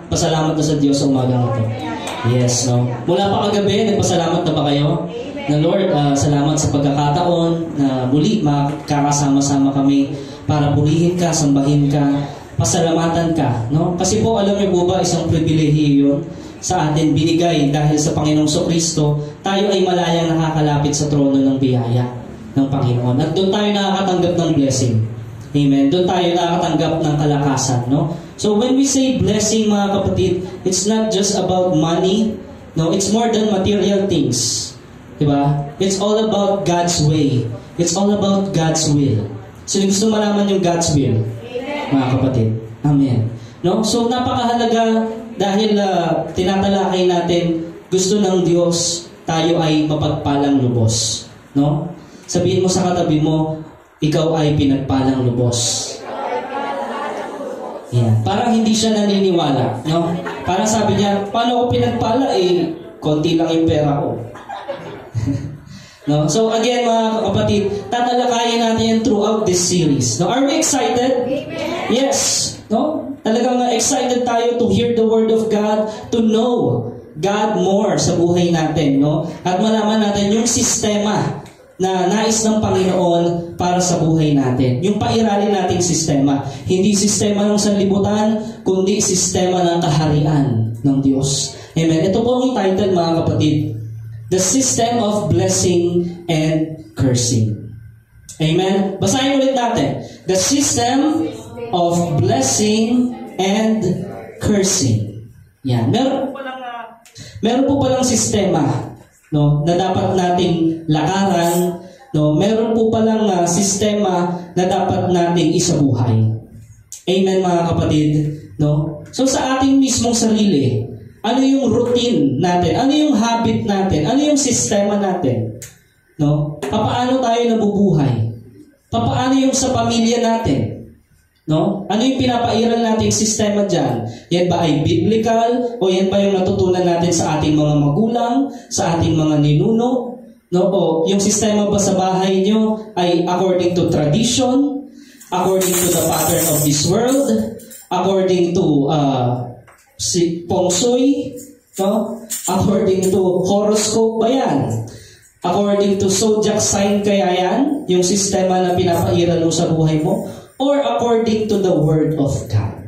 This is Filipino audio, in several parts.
Pasalamat na sa Diyos sa umagang ito. Yes, no? Mula pa kagabi, nagpasalamat na ba kayo? Na Lord, salamat sa pagkakataon na muli makakasama-sama kami para purihin ka, sambahin ka, pasalamatan ka. No? Kasi po, alam niyo po ba, isang pribilehiyo yun sa atin binigay dahil sa Panginoong Kristo, tayo ay malayang nakakalapit sa trono ng biyaya ng Panginoon. At doon tayo nakakatanggap ng blessing. Amen. Doon tayo nakakatanggap ng kalakasan. No? So when we say blessing, mga kapatid, it's not just about money. No, it's more than material things. Diba? It's all about God's way. It's all about God's will. So gusto malaman yung God's will, mga kapatid. Amen. No? So napakahalaga dahil tinatalakay natin, gusto ng Diyos tayo ay mapagpalang lubos. No? Sabihin mo sa katabi mo, ikaw ay pinagpalang lubos. Yeah. Parang hindi siya naniniwala. No? Parang sabi niya, paano ako pinagpala? Konti lang yung pera ko. No? So again, mga kapatid, tatalakayin natin yan throughout this series. No? Are we excited? Amen. Yes. No? Talagang excited tayo to hear the Word of God, to know God more sa buhay natin. No? At malaman natin yung sistema na nais ng Panginoon para sa buhay natin. Yung pairalin nating sistema. Hindi sistema ng sanlibutan, kundi sistema ng kaharian ng Diyos. Amen. Ito po ang title, mga kapatid. The System of Blessing and Cursing. Amen. Basahin ulit natin. The System of Blessing and Cursing. Yan. Meron po palang sistema, no, na dapat nating lakaran, no. Meron po palang sistema na dapat nating isabuhay. Amen, mga kapatid, no. So sa ating mismong sarili, ano yung routine natin? Ano yung habit natin? Ano yung sistema natin? No? Paano tayo nabubuhay? Paano yung sa pamilya natin? No? Ano yung pinapairal nating sistema dyan? Yan ba ay biblical? O yan ba yung natutunan natin sa ating mga magulang? Sa ating mga ninuno? No? O yung sistema ba sa bahay nyo ay according to tradition? According to the pattern of this world? According to Feng Shui? No? According to horoscope ba yan? According to zodiac sign kaya yan? Yung sistema na pinapairal mo sa buhay mo? Or according to the Word of God?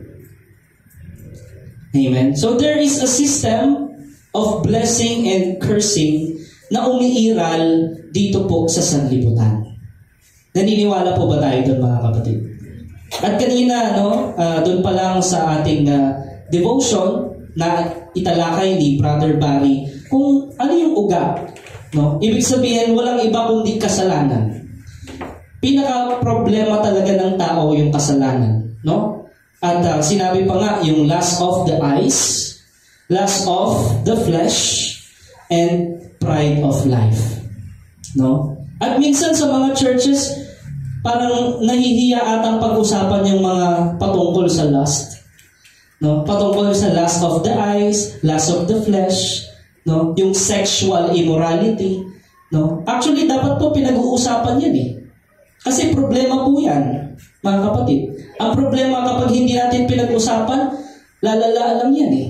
Amen? So there is a system of blessing and cursing na umiiral dito po sa sanlibutan. Naniniwala po ba tayo doon, mga kapatid? At kanina, no, doon pa lang sa ating devotion na italakay ni Brother Barry kung ano yung ugat. No? Ibig sabihin, walang iba kundi kasalanan. Pinaka-problema talaga ng tao yung kasalanan. No? At sinabi pa nga, yung lust of the eyes, lust of the flesh, and pride of life. No? At minsan sa mga churches, parang nahihiya atang pag-usapan yung mga patungkol sa lust. No? Patungkol sa lust of the eyes, lust of the flesh, no? Yung sexual immorality. No? Actually, dapat po pinag-uusapan yan eh. Kasi problema po yan, mga kapatid. Ang problema kapag hindi natin pinag-usapan, lalala lang yan eh,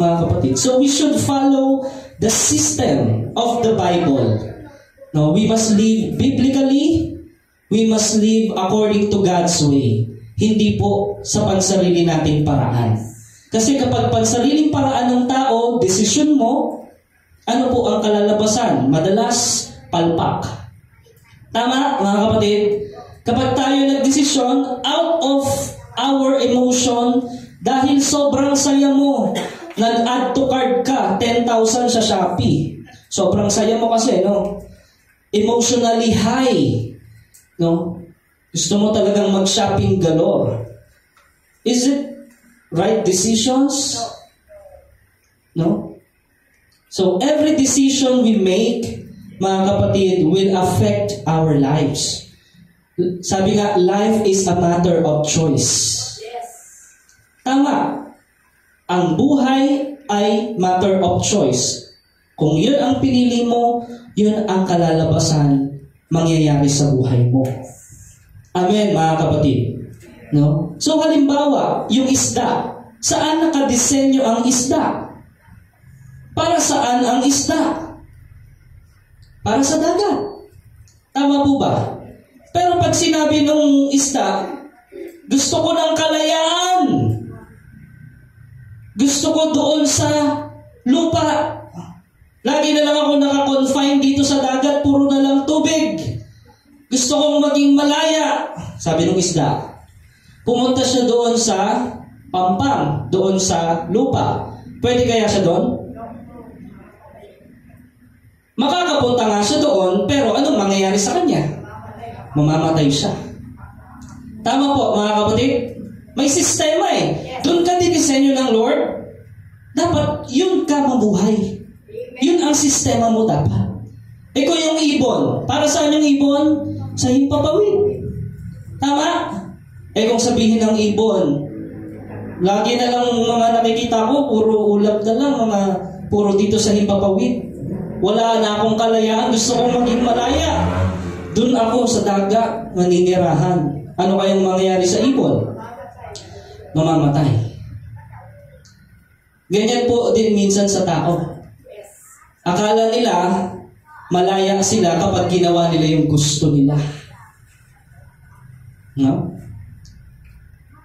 mga kapatid. So we should follow the system of the Bible. No? We must live biblically. We must live according to God's way. Hindi po sa pansarili nating paraan. Kasi kapag pansariling paraan ng tao, desisyon mo, ano po ang kalalabasan? Madalas, palpak. Tama, mga kapatid? Kapag tayo nagdesisyon, out of our emotion, dahil sobrang saya mo, nag-add to cart ka, 10,000 sa Shopee. Sobrang saya mo kasi, no? Emotionally high. No? Gusto mo talagang mag-shopping galore. Is it right decisions? No? So, every decision we make, mga kapatid, will affect our lives. Sabi nga, life is a matter of choice. Yes. Tama. Ang buhay ay matter of choice. Kung yun ang pinili mo, yun ang kalalabasan mangyayari sa buhay mo. Amen, mga kapatid. No? So halimbawa, yung isda, Saan nakadisenyo ang isda? Para saan ang isda? Para sa dagat. Tama po ba? Pero pag sinabi nung isda, gusto ko ng kalayaan. Gusto ko doon sa lupa. Lagi na lang ako nakakonfine dito sa dagat, puro na lang tubig. Gusto kong maging malaya. Sabi ng isda. Pumunta siya doon sa pampang, doon sa lupa. Pwede kaya siya doon? Makakapunta nga siya doon, pero anong mangyayari sa kanya? Mamamatay siya. Tama po, mga kapatid? May sistema eh. Doon ka dinisenyo ng Lord. Dapat yun ka mabuhay. Yun ang sistema mo dapat. Eh kung yung ibon, para saan yung ibon? Sa himpapawid. Tama? Eh kung sabihin ng ibon, lagi na lang mga nakikita ko, puro ulap na lang, mga puro dito sa himpapawid. Wala na akong kalayaan, gusto kong maging malaya. Doon ako sa dagat, maninirahan. Ano kayang mangyayari sa ibon? Mamamatay. Ganyan po din minsan sa tao. Akala nila, malaya sila kapag ginawa nila yung gusto nila. No?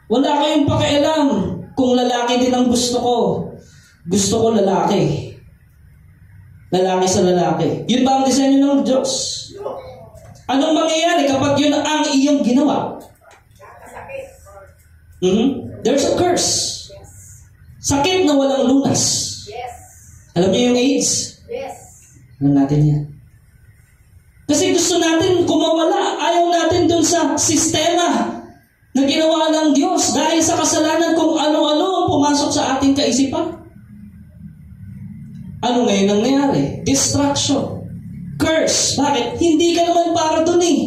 Wala kayong pakialam kung lalaki din ang gusto ko. Gusto ko lalaki. Lalaki sa lalaki. Yun ba ang disenyo ng Diyos? Anong mangyayari kapag yun ang iyong ginawa? There's a curse. Sakit na walang lunas. Alam niyo yung AIDS? Alam natin yan. Kasi gusto natin kumawala. Ayaw natin dun sa sistema na ginawa ng Diyos dahil sa kasalanan kung ano-ano ang pumasok sa ating kaisipan. Ano ngayon ang nangyari? Distraction. Curse. Bakit? Hindi ka naman para dun eh.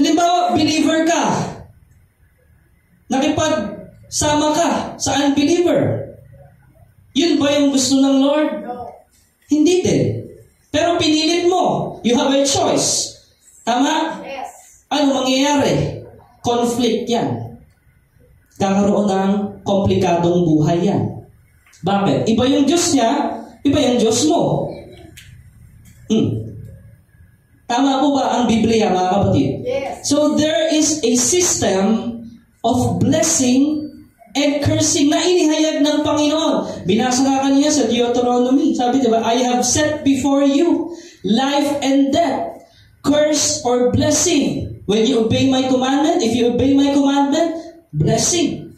Halimbawa, believer ka. Nakipagsama ka sa unbeliever. Yun ba yung gusto ng Lord? Hindi din. Pero pinilit mo. You have a choice. Tama? Ano mangyayari? Conflict yan. Kakaroon ng komplikadong buhay yan. Bakit? Iba yung Diyos niya, iba yung Diyos mo. Tama po ba ang Biblia, mga kapatid? So there is a system of blessing and cursing na inihayag ng Panginoon. Binasa nga kanina sa Deuteronomy. Sabi, diba, I have set before you life and death, curse or blessing. When you obey my commandment, if you obey my commandment, blessing.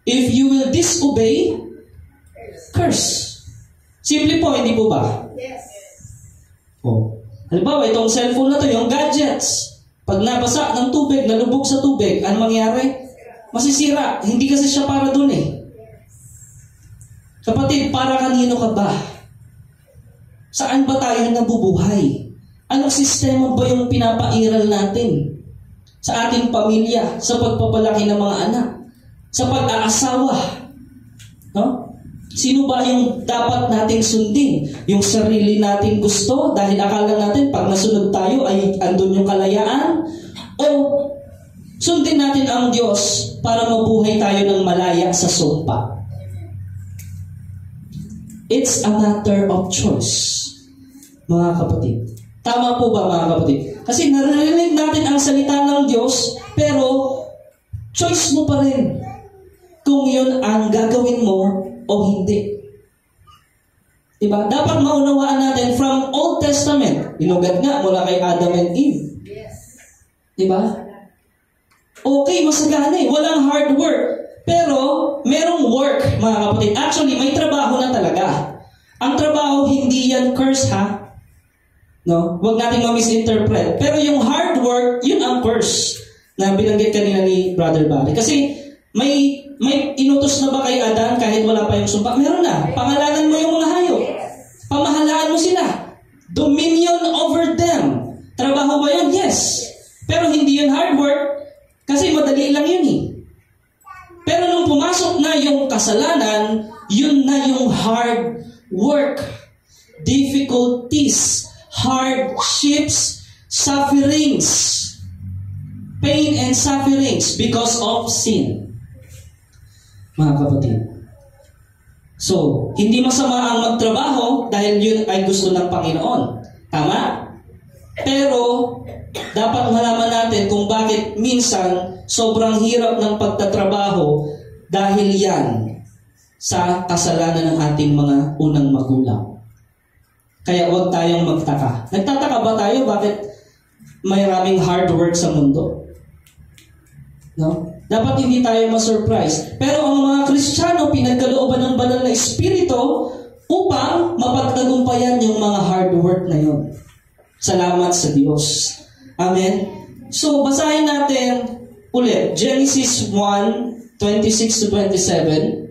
If you will disobey, curse. Simple po, hindi po ba? Oh. Halimbawa, itong cellphone na to, yung gadgets. Pag nabasa ng tubig, nalubog sa tubig, ano mangyari? Masisira. Hindi kasi siya para dun eh. Kapatid, para kanino ka ba? Saan ba tayo nabubuhay? Anong sistema ba yung pinapairal natin? Sa ating pamilya, sa pagpapalaki ng mga anak, sa pag-aasawa. No? Sino ba yung dapat nating sundin? Yung sarili nating gusto dahil akala natin pag nasunod tayo ay andun yung kalayaan? O sundin natin ang Diyos para mabuhay tayo ng malaya sa sumpa? It's a matter of choice, mga kapatid. Tama po ba, mga kapatid? Kasi narinig natin ang salita ng Diyos, pero choice mo pa rin kung yun ang gagawin mo o hindi. Diba? Dapat maunawaan natin from Old Testament. Inugat nga mula kay Adam and Eve. Diba? Okay, masagana eh. Walang hard work. Pero, merong work, mga kapatid. Actually, may trabaho na talaga. Ang trabaho, hindi yan curse, ha? No? Huwag natin ma-misinterpret. Pero yung hard work, yun ang curse na binanggit kanina ni Brother Barry. Kasi, may inutos na ba kay Adan kahit wala pa yung sumpa? Meron na. Pangalanan mo yung mga hayop. Pamahalaan mo sila. Dominion over them. Trabaho ba yun? Yes. Pero hindi yun hard work kasi madali lang yun eh. Pero nung pumasok na yung kasalanan, yun na yung hard work. Difficulties, hardships, sufferings, pain and sufferings because of sin. mga kapatid. So, hindi masama ang magtrabaho dahil yun ay gusto ng Panginoon. Tama? Pero, dapat malaman natin kung bakit minsan sobrang hirap ng pagtatrabaho dahil yan sa kasalanan ng ating mga unang magulang. Kaya huwag tayong magtaka. Nagtataka ba tayo bakit may maraming hard work sa mundo? No? Dapat hindi tayo ma-surprise. Pero ang mga Kristiyano, pinagkalooban ng banal na Espiritu upang mapagtagumpayan yung mga hard work na yun. Salamat sa Diyos. Amen? So, basahin natin ulit. Genesis 1:26-27.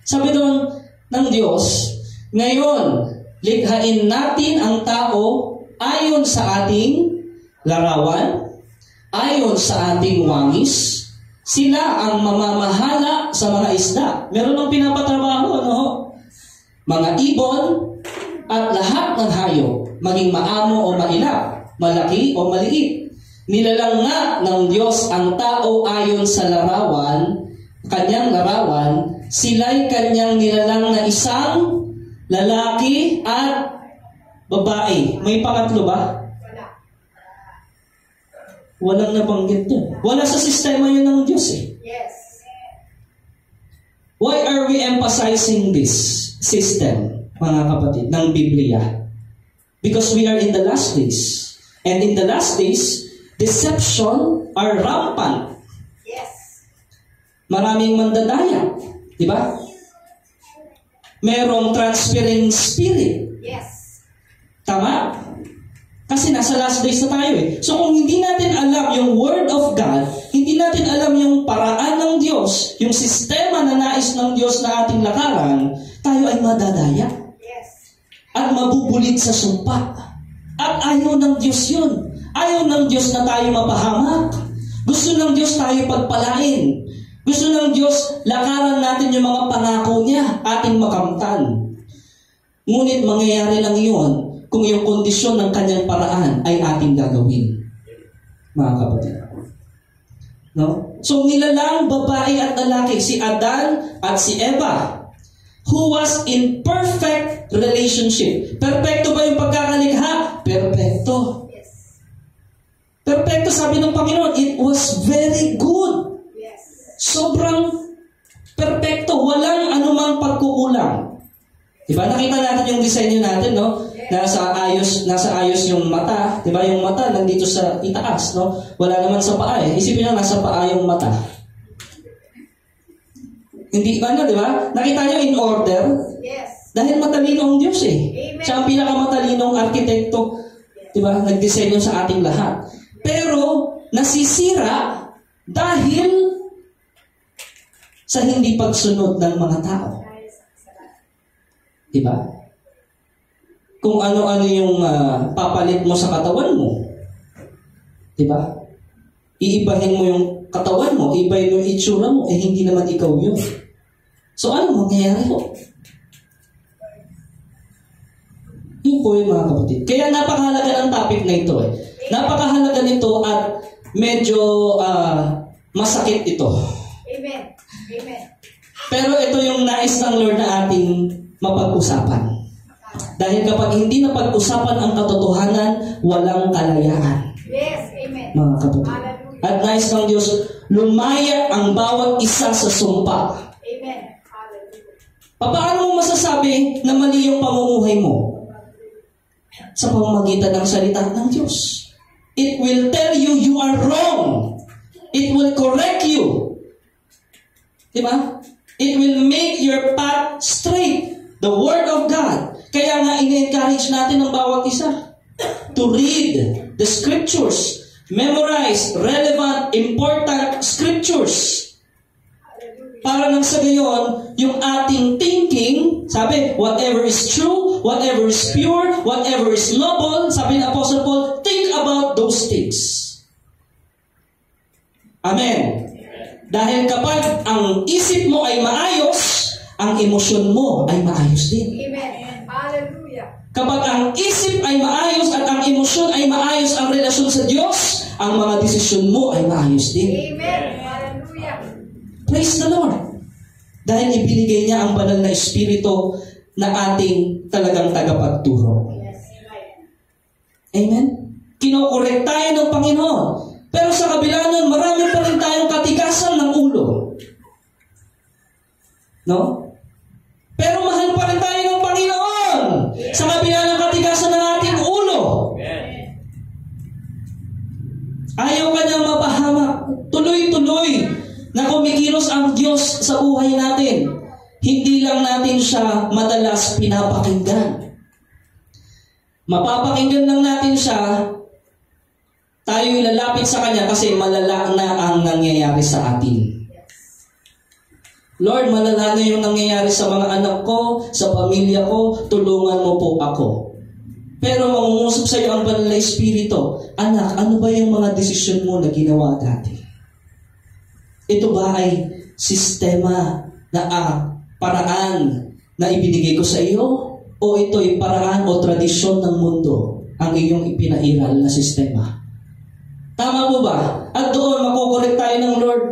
Sabi doon ng Diyos, ngayon, likhain natin ang tao ayon sa ating larawan, ayon sa ating wangis. Sila ang mamamahala sa mga isda. Meron ng pinapatrabaho, ano? Mga ibon at lahat ng hayop, maging maamo o mailap, malaki o maliit. Nilalang nga ng Diyos ang tao ayon sa larawan, kanyang larawan, sila'y kanyang nilalang na isang lalaki at babae. May pangatlo ba? Walang nabanggit doon. Wala sa sistema yun ng Diyos eh. Yes. Why are we emphasizing this system, mga kapatid, ng Biblia? Because we are in the last days. And in the last days, deception are rampant. Yes. Maraming mandadaya. Di ba? Merong transferring spirit. Yes. Tama? Kasi nasa last days na tayo eh. So kung hindi natin alam yung Word of God, hindi natin alam yung paraan ng Diyos, yung sistema na nais ng Diyos na ating lakaran, tayo ay madadaya. Yes. At mabubulit sa sumpa. At ayaw ng Diyos yun. Ayaw ng Diyos na tayo mapahamak. Gusto ng Diyos tayo pagpalain. Gusto ng Diyos lakaran natin yung mga pangako niya, ating makamtan. Ngunit mangyayari lang yun kung yung kondisyon ng kanyang paraan ay ating gagawin. Mga kapatid. No? So nilalang babae at lalaki, si Adan at si Eva, who was in perfect relationship. Perfecto ba yung pagkakalikha? Perfecto. Yes. Perfecto, sabi ng Panginoon, it was very good. Yes. Sobrang perfecto, walang anumang pagkukulang. Diba? Nakita natin yung disenyo natin, no? Nasa ayos yung mata. Diba? Yung mata nandito sa itaas, no? Wala naman sa paa eh. Isipin nyo, nasa paa yung mata. Hindi ba na, diba? Nakita nyo in order? Yes. Dahil matalino ang Diyos eh. Amen. Siya ang pinakamatalinong arkitekto. Diba? Nagdisenyo sa ating lahat. Pero, nasisira dahil sa hindi pagsunod ng mga tao. Diba? Kung ano-ano yung papalit mo sa katawan mo. Diba? Iibahin mo yung katawan mo, iibahin mo yung itsura mo, hindi naman ikaw yun. So, ano mangyayari po? Yun po yung mga kapatid. Kaya napakahalaga ng topic na ito eh. Napakahalaga nito at medyo masakit ito. Amen. Amen. Pero ito yung nais ng Lord na ating mapag-usapan. Dahil kapag hindi napag-usapan ang katotohanan, walang kalayaan. Yes, amen. Mga kapatid. Hallelujah. At nais ng Diyos, lumaya ang bawat isa sa sumpa. Amen. Hallelujah. Paano mo masasabi na mali yung pamumuhay mo? Sa pamamagitan ng salita ng Diyos. It will tell you you are wrong. It will correct you. Diba? It will make your path straight. The Word of God. Kaya nga in-encourage natin ang bawat isa to read the Scriptures. Memorize relevant, important Scriptures. Para nang sa gayon, yung ating thinking, sabi, whatever is true, whatever is pure, whatever is noble, sabi ng Apostle Paul, think about those things. Amen. Dahil kapag ang isip mo ay maayos, ang emosyon mo ay maayos din. Amen. Hallelujah. Kapag ang isip ay maayos at ang emosyon ay maayos, ang relasyon sa Diyos, ang mga desisyon mo ay maayos din. Amen. Hallelujah. Praise the Lord. Dahil ibinigay niya ang banal na Espiritu na ating talagang tagapagturo. Amen? Kinokorek tayo ng Panginoon. Pero sa kabila nun, marami pa rin tayong katigasan ng ulo. No? Pero mahal pa rin tayo ng Panginoon. Sa kabila ng katigasan ng ating ulo. Ayaw kanyang mapahamak. Tuloy-tuloy na kumikilos ang Diyos sa buhay natin. Hindi lang natin siya madalas pinapakinggan. Mapapakinggan lang natin siya, tayo ilalapit sa Kanya kasi malala na ang nangyayari sa atin. Lord, malala na yung nangyayari sa mga anak ko, sa pamilya ko, tulungan mo po ako. Pero mangungusap sa iyo ang banal na Espiritu, anak, ano ba yung mga desisyon mo na ginawa dati? Ito ba ay sistema na paraan na ibinigay ko sa iyo? O ito'y paraan o tradisyon ng mundo ang iyong ipinairal na sistema? Tama po ba? At doon makukorek tayo ng Lord.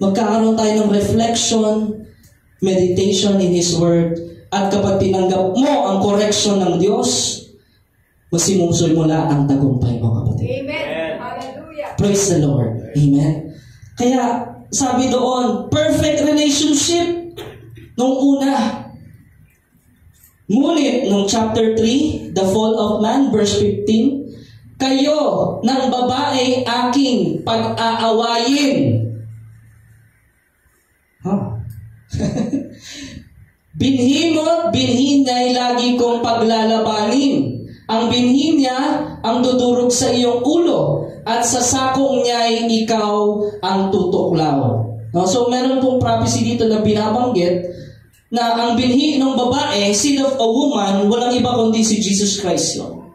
Magkakaroon tayo ng reflection, meditation in His Word. At kapag tinanggap mo ang correction ng Diyos, masimusulmula ang tagumpay mo, kapatid. Amen. Hallelujah. Praise the Lord. Amen. Kaya sabi doon, perfect relationship nung una. Ngunit, nung chapter 3, the fall of man, verse 15, kayo ng babae aking pag-aawayin. Binhi mo, binhi niya'y lagi kong paglalabanin. Ang binhi niya ang dudurog sa iyong ulo, at sa sakong niya'y ikaw ang tutuklaw. No? So, meron pong prophecy dito na binabanggit na ang binhi ng babae, seed of a woman, walang iba kundi si Jesus Christ yun.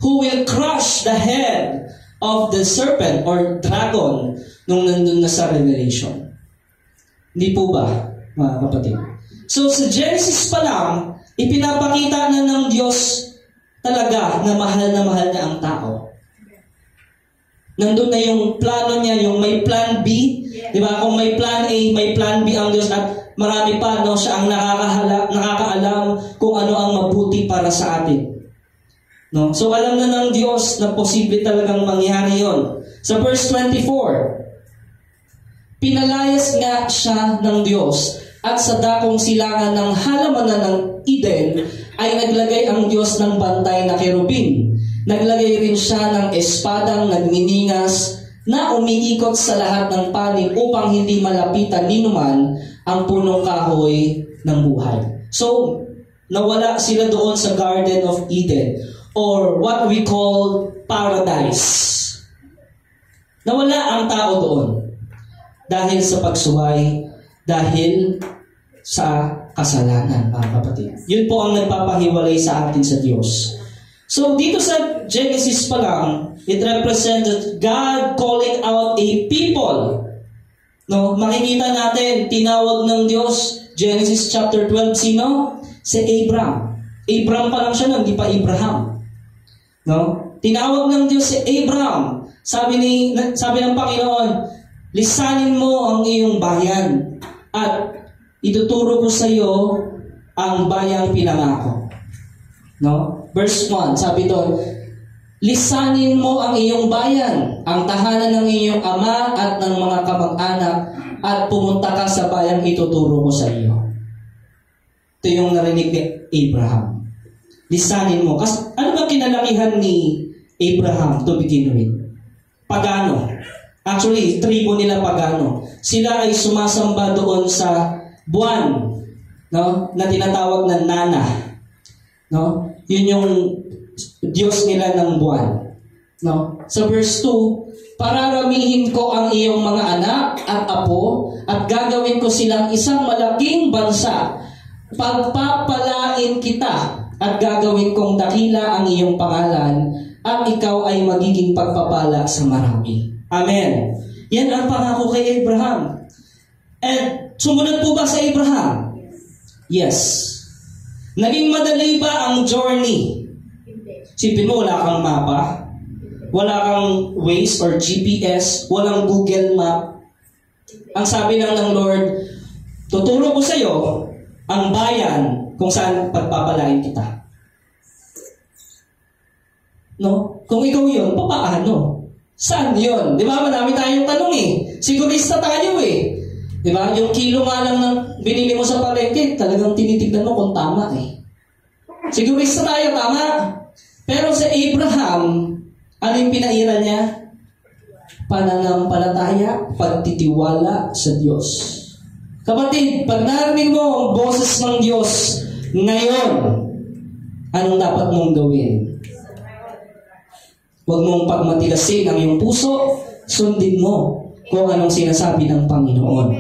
Who will crush the head of the serpent or dragon nung nandun na sa Revelation. Hindi po ba, mga kapatid? So sa Genesis pa lang, ipinapakita na ng Diyos talaga na mahal niya ang tao. Nandun na yung plano niya, yung may plan B. Di ba? Kung may plan A, may plan B ang Diyos, at marami pa, no, siya ang nakakaalam kung ano ang mabuti para sa atin. No? So alam na ng Diyos na posible talagang mangyari yon. Sa verse 24, pinalayas nga siya ng Diyos, at sa dakong silangan ng halamanan ng Eden ay naglagay ang Diyos ng bantay na kerubin. Naglagay rin siya ng espadang nagniningas na umiikot sa lahat ng panig upang hindi malapitan ninuman ang punong kahoy ng buhay. So, nawala sila doon sa Garden of Eden, or what we call paradise. Nawala ang tao doon dahil sa pagsuway, dahil sa kasalanan, mga kapatid. Yun po ang nagpapahiwalay sa atin sa Diyos. So, dito sa Genesis pa lang, it represents God calling out a people. No, makikita natin, tinawag ng Diyos, Genesis chapter 12, sino? Si Abraham. Abraham pa lang siya, hindi pa Abraham. No? Tinawag ng Diyos si Abraham. Sabi ng Panginoon, lisanin mo ang iyong bayan at ituturo ko sa iyo ang bayang pinangako. No? Verse 1, sabi doon, lisanin mo ang iyong bayan, ang tahanan ng iyong ama at ng mga kamag-anak, at pumunta ka sa bayang ituturo ko sa iyo. Ito yung narinig ni Abraham. Lisanin mo. Ano ba kinalakihan ni Abraham to begin with? Pagano. Actually, tribo nila pagano. Sila ay sumasamba doon sa buwan, no, na tinatawag na Nana. No? Yun yung Diyos nila ng buwan. No? Sa verse 2, pararamihin ko ang iyong mga anak at apo at gagawin ko silang isang malaking bansa. Pagpapalain kita at gagawin kong dakila ang iyong pangalan at ikaw ay magiging pagpapala sa marami. Amen. Yan ang pangako kay Abraham. And sumunod po ba sa Abraham? Yes. Naging madali ba ang journey? Sipin mo, wala kang mapa, wala kang Waze or GPS, walang Google Map. Ang sabi lang ng Lord, Tuturo ko sa iyo ang bayan kung saan pagpapalain kita. No? Kung ikaw yun, papaano? Saan yun? Di ba? Madami tayong tanong eh. Sigurista tayo eh. Di ba? Yung kilo nga lang ng binili mo sa palengke, talagang tinitignan mo kung tama eh. Sigurista tayo, tama. Pero sa Abraham, ano yung pinairal niya? Pananampalataya, pagtitiwala sa Diyos. Kapatid, pag narinig mo ang boses ng Diyos ngayon, anong dapat mong gawin? Huwag mong pagmatigasin ang iyong puso, sundin mo kung anong sinasabi ng Panginoon.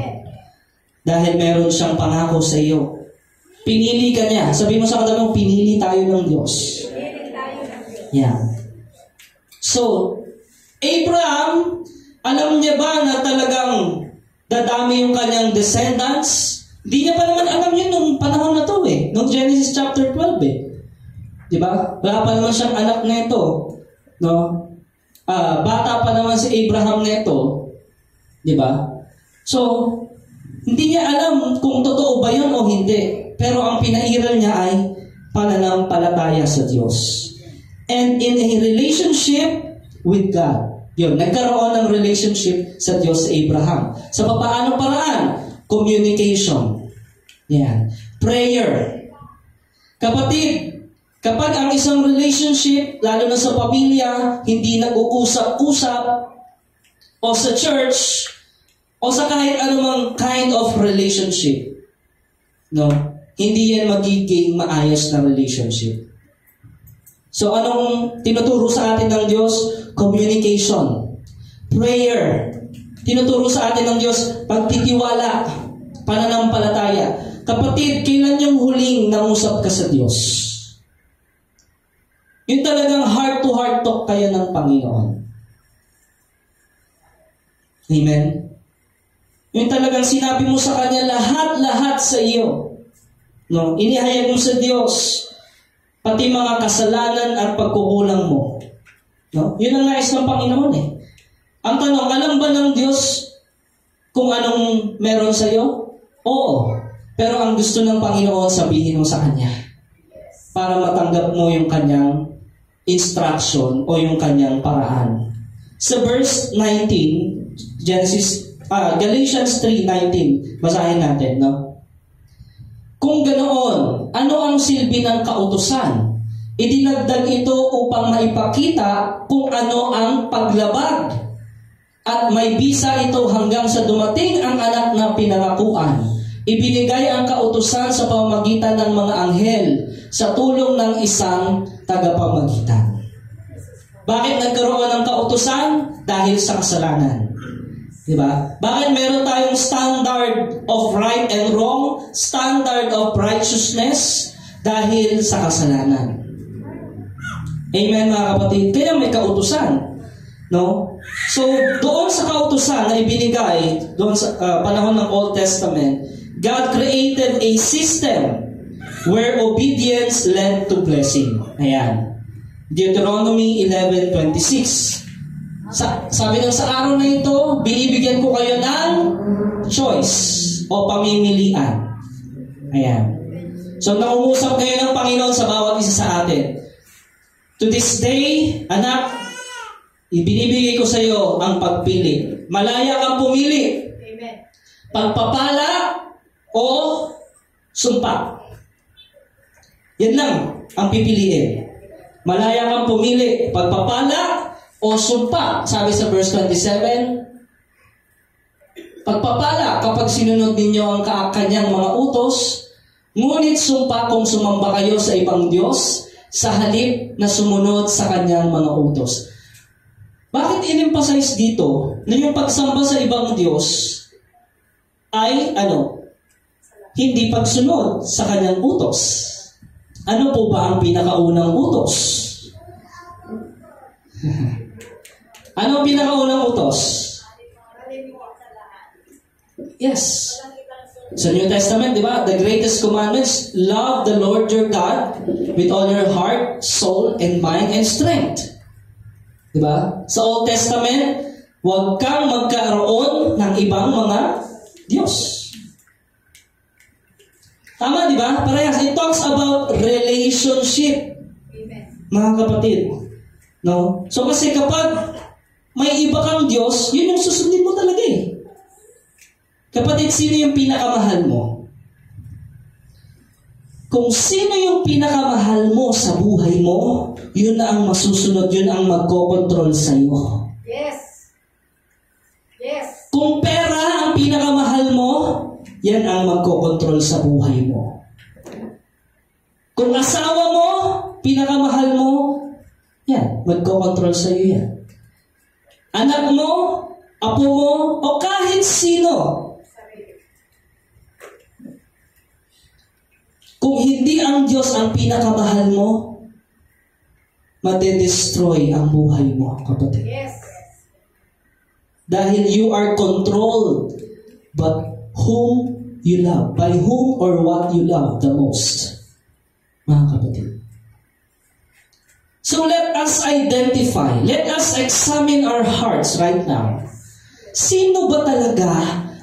Dahil meron siyang pangako sa iyo. Pinili ka niya. Sabi mo sa katabi mo, pinili tayo ng Diyos. Yeah. So, Abraham, alam niya ba na talagang dadami yung kanyang descendants? Di niya pa naman alam yun nung panahon na to eh. Nung Genesis chapter 12 eh. Diba? Wala pa naman siyang anak na ito. No? Bata pa naman si Abraham na ito. Diba? So, hindi niya alam kung totoo ba yun o hindi. Pero ang pinairal niya ay pananampalataya sa Diyos. And in a relationship with God. Yun, nagkaroon ng relationship sa Diyos sa Abraham. Sa papaanong paraan? Communication. Yan. Prayer. Kapatid, kapag ang isang relationship, lalo na sa pamilya, hindi nag-uusap-usap, o sa church, o sa kahit anumang kind of relationship, no, hindi yan magiging maayos na relationship. So, anong tinuturo sa atin ng Diyos? Communication. Prayer. Tinuturo sa atin ng Diyos, pagtitiwala, pananampalataya. Kapatid, kailan yung huling nangusap ka sa Diyos? Yung talagang heart-to-heart talk kayo ng Panginoon. Amen? Yung talagang sinabi mo sa Kanya lahat-lahat sa iyo. No? Inihayag mo sa Diyos pati mga kasalanan at pagkukulang mo. No? Yun ang nais ng Panginoon eh. Ang tanong, alam ba ng Diyos kung anong meron sa iyo? Oo. Pero ang gusto ng Panginoon, sabihin mo sa Kanya. Para matanggap mo yung Kanyang instruction o yung Kanyang paraan. Sa verse 19, Galatians 3:19, basahin natin, no? Kung ganoon, ano ang silbi ng kautusan? Idinagdag ito upang maipakita kung ano ang paglabag. At may bisa ito hanggang sa dumating ang anak na pinangakuan. Ibinigay ang kautusan sa pamamagitan ng mga anghel sa tulong ng isang tagapamagitan. Bakit nagkaroon ng kautusan? Dahil sa kasalanan. Diba? Bakit meron tayong standard of right and wrong? Standard of righteousness? Dahil sa kasalanan. Amen mga kapatid? Kaya may kautusan. No? So, doon sa kautusan na ibinigay, doon sa panahon ng Old Testament, God created a system where obedience led to blessing. Ayan. Deuteronomy 11:26. Sabi ng sa araw na ito, binibigyan ko kayo ng choice o pamimilian. Ayan. So, nangungusap kayo ng Panginoon sa bawat isa sa atin. To this day, anak, ibinibigay ko sa iyo ang pagpili. Malaya kang pumili. Amen. Pagpapala o sumpa. Yan lang ang pipiliin. Malaya kang pumili. Pagpapala o sumpa, sabi sa verse 27, pagpapala kapag sinunod ninyo ang kanyang mga utos, ngunit sumpa kung sumamba kayo sa ibang Diyos, sa halip na sumunod sa kanyang mga utos. Bakit in-emphasize dito na yung pagsamba sa ibang Diyos ay hindi pagsunod sa kanyang utos? Ano po ba ang pinakaunang utos? Ano ang pinakaunang utos? Yes. Sa New Testament, di ba? The greatest commandments, love the Lord your God with all your heart, soul, and mind, and strength. Di ba? Sa Old Testament, huwag kang magkaroon ng ibang mga Diyos. Tama, di ba? Parehas. It talks about relationship. Amen. Mga kapatid. No? So kasi kapag may iba kang Diyos, yun yung susundin mo talaga eh. Kapatid, sino yung pinakamahal mo? Kung sino yung pinakamahal mo sa buhay mo, yun na ang masusunod, yun ang magkokontrol sa iyo. Yes. Yes. Kung pera ang pinakamahal mo, yan ang magkokontrol sa buhay mo. Kung asawa mo, pinakamahal mo, yan, magkokontrol sa iyo yan. Anak mo, apo mo, o kahit sino. Kung hindi ang Diyos ang pinakamahal mo, madedestroy ang buhay mo, kapatid. Yes. Dahil you are controlled but whom you love, by whom or what you love the most, mga kapatid. So let us identify, let us examine our hearts right now. Sino ba talaga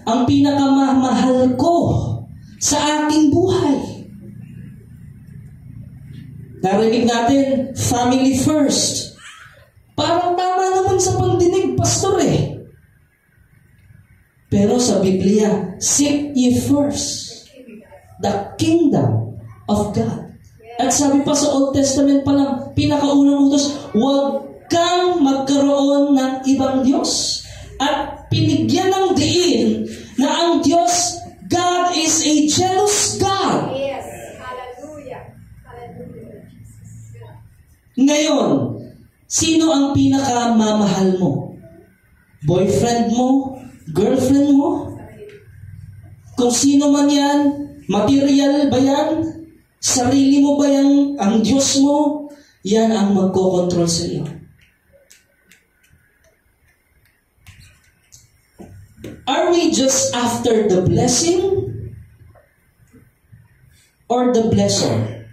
ang pinakamamahal ko sa aking buhay? Narinig natin, family first. Parang tama naman sa pandinig, pastor eh. Pero sa Biblia, seek ye first the kingdom of God. At sabi pa sa Old Testament pa lang, pinakaunang utos, huwag kang magkaroon ng ibang Diyos. At pinigyan ng diin na ang Diyos, God is a jealous God. Yes. Hallelujah. Hallelujah. Ngayon, sino ang pinakamamahal mo? Boyfriend mo? Girlfriend mo? Kung sino man yan, material ba yan? Sarili mo ba yan? Ang Diyos mo? Yan ang magkokontrol sa iyo. Are we just after the blessing or the blesser?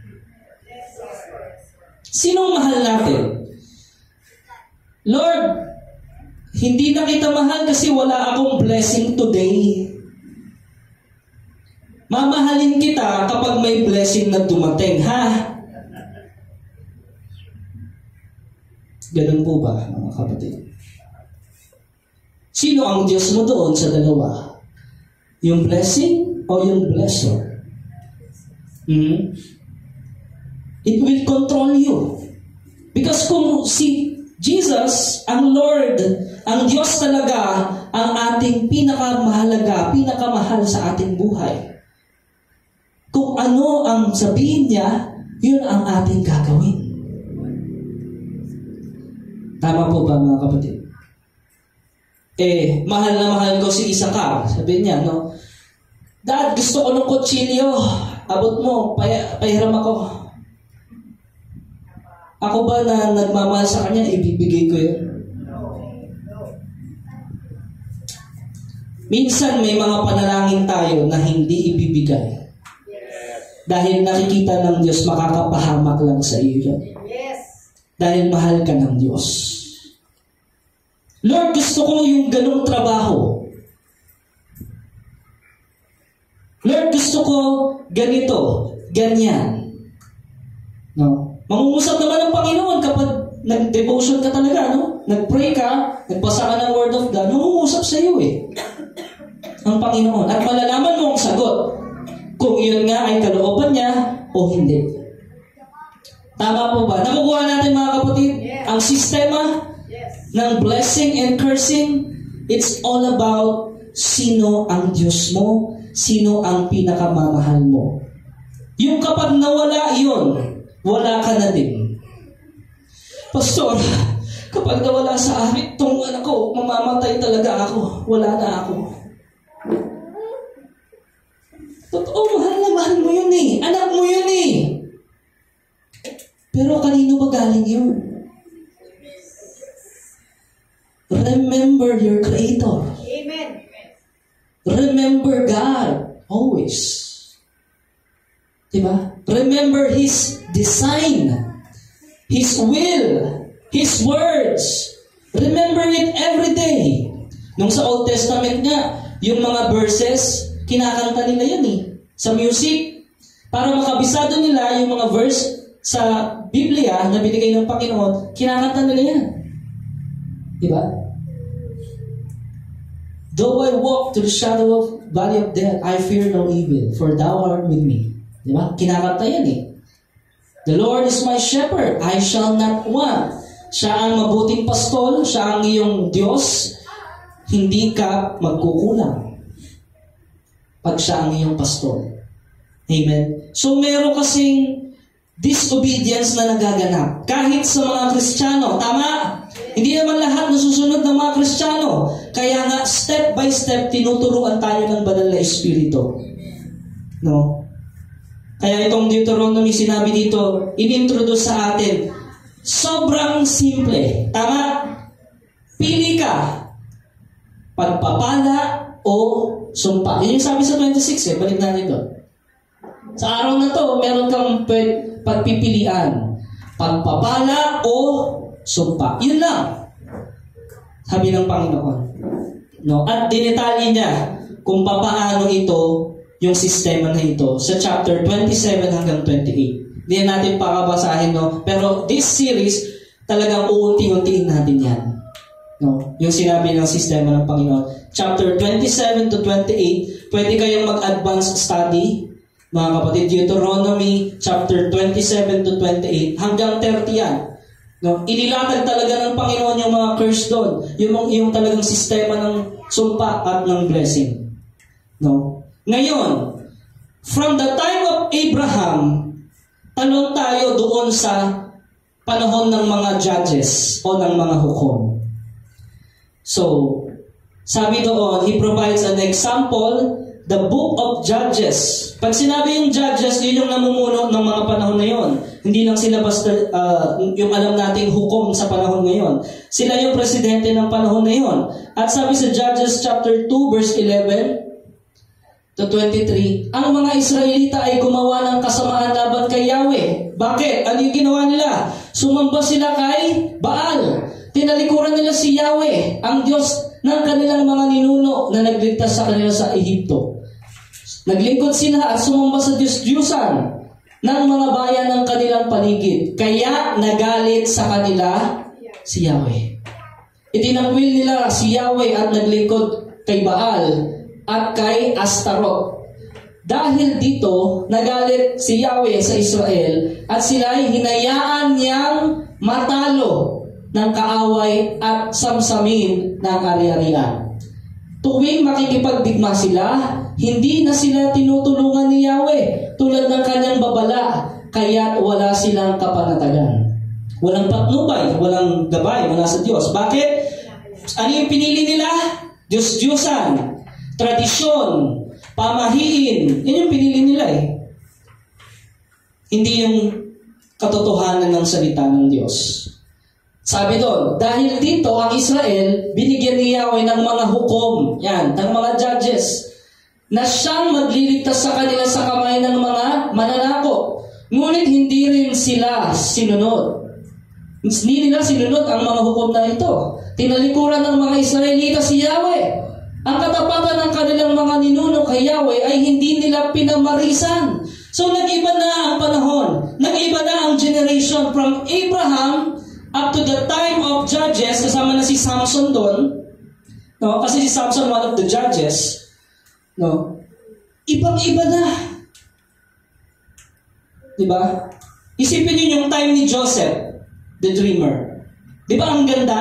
Sinong mahal natin? Lord, hindi na kita mahal kasi wala akong blessing today. Mamahalin kita kapag may blessing na dumating, ha? Ganun po ba, mga kapatid? Sino ang Diyos mo doon sa dalawa? Yung blessing o yung blesser? It will control you. Because kung si Jesus, ang Lord, ang Diyos talaga, ang ating pinakamahalaga, pinakamahal sa ating buhay. Kung ano ang sabihin niya, yun ang ating gagawin. Tama po ba, mga kapatid? Mahal na mahal ko si Isakar. Sabi niya, no? Dad, gusto ko ng kutsilyo. Abot mo, pahiram ako. Ako ba na nagmamahal sa kanya, ibibigay ko yun? Minsan may mga panalangin tayo na hindi ibibigay. Dahil nakikita ng Diyos, makakapahamak lang sa iyo yan. Dahil mahal ka ng Diyos. Lord, gusto ko yung ganong trabaho. Lord, gusto ko ganito, ganyan. No? Mangungusap naman ng Panginoon kapag nag-devotion ka talaga, no? Nag-pray ka, nagbasa ka ng Word of God, mangungusap sa iyo eh. Ang Panginoon. At malalaman mo ang sagot kung yun nga ay kalooban niya o hindi. Tama po ba? Nakukuha natin, mga kapatid, ang sistema ng blessing and cursing. It's all about sino ang Diyos mo, sino ang pinakamamahal mo. Yung kapag nawala yun, wala ka na din. Pastor, kapag nawala sa akin itong anak ko, mamamatay talaga ako. Wala na ako. Totoo, mahal na mahal mo yun eh. Anak mo yun eh. Pero kanino ba galing yun? Remember your Creator. Amen. Remember God. Always. Diba? Remember His design. His will. His words. Remember it every day. Nung sa Old Testament nga, yung mga verses, kinakanta nila yan eh. Sa music, Para makabisado nila yung mga verse sa Biblia na binigay ng Panginoon, kinakanta nila yan. Diba? Though I walk to the shadow of valley of death, I fear no evil, for thou art with me. Diba? Kinakanta yan eh. The Lord is my shepherd, I shall not want. Siya ang mabuting pastol, siya ang iyong Diyos, hindi ka magkukulang pag siya ang iyong pastol. Amen? So meron kasing disobedience na nagaganap. Kahit sa mga Kristiyano. Tama? Hindi naman lahat nasusunod ng mga Kristiyano. Kaya nga, step by step, tinuturuan tayo ng banal na Espiritu. No? Kaya itong Deuteronomy, sinabi dito, inintroduce sa atin, sobrang simple. Tama? Pili ka. Pagpapala o sumpa. Yun yung sabi sa 26 balik natin doon. Sa araw na to, meron kang pagpipilian. Pagpapala o sumpa. Yun lang. Sabi ng Panginoon. No? At dinetali niya kung paano ito, yung sistema na ito, sa chapter 27 hanggang 28. Hindi natin pakabasahin, no? Pero this series, talagang uunti-untiin natin yan. No? Yung sinabi ng sistema ng Panginoon. Chapter 27 to 28, pwede kayong mag-advance study, mga kapatid. Deuteronomy, chapter 27 to 28, hanggang 30 yan. No? Inilatag talaga ng Panginoon yung mga curse doon. Yung talagang sistema ng sumpa at ng blessing. No? Ngayon, from the time of Abraham, tanong tayo doon sa panahon ng mga judges o ng mga hukom. So, sabi doon, he provides an example, the book of Judges. Pag sinabi yung Judges, yun yung namumuno ng mga panahon na yun. Hindi lang sila basta yung alam nating hukom sa panahon ngayon. Sila yung presidente ng panahon na yun. At sabi sa Judges chapter 2 verse 11 to 23, ang mga Israelita ay gumawa ng kasamaan laban kay Yahweh. Bakit? Ano yung ginawa nila? Sumamba sila kay Baal. Tinalikuran nila si Yahweh, ang Diyos ng kanilang mga ninuno na nagligtas sa kanila sa Ehipto. Naglingkod sila at sumamba sa Diyos-Diyusan ng mga bayan ng kanilang paligid. Kaya nagalit sa kanila si Yahweh. Itinakwil nila si Yahweh at naglingkod kay Baal at kay Astaroth. Dahil dito, nagalit si Yahweh sa Israel at sila ay hinayaan niyang matalo ng kaaway at samsamin ng ari-arian. Tuwing makikipagdigma sila, hindi na sila tinutulungan ni Yahweh tulad ng kanyang babala, kaya wala silang kapanatagan. Walang patnubay, walang gabay mula sa Diyos. Bakit? Ano yung pinili nila? Diyos-Diyusan, tradisyon, pamahiin. Yan yung pinili nila eh. Hindi yung katotohanan ng salita ng Diyos. Sabi doon, dahil dito ang Israel, binigyan ni Yahweh ng mga hukom, yan, ng mga judges, na siyang magliligtas sa kanila sa kamay ng mga mananakop. Ngunit hindi rin sila sinunod. Hindi nila sinunod ang mga hukom na ito. Tinalikuran ng mga Israelita si Yahweh. Ang katapatan ng kanilang mga ninuno kay Yahweh ay hindi nila pinamarisan. So nag-iba na ang panahon. Nag-iba na ang generation from Abraham up to the time of Judges, kasama na si Samson doon, no? Kasi si Samson one of the judges, no? Ibang-iba na. Diba? Isipin niyo yung time ni Joseph, the dreamer. Diba ang ganda?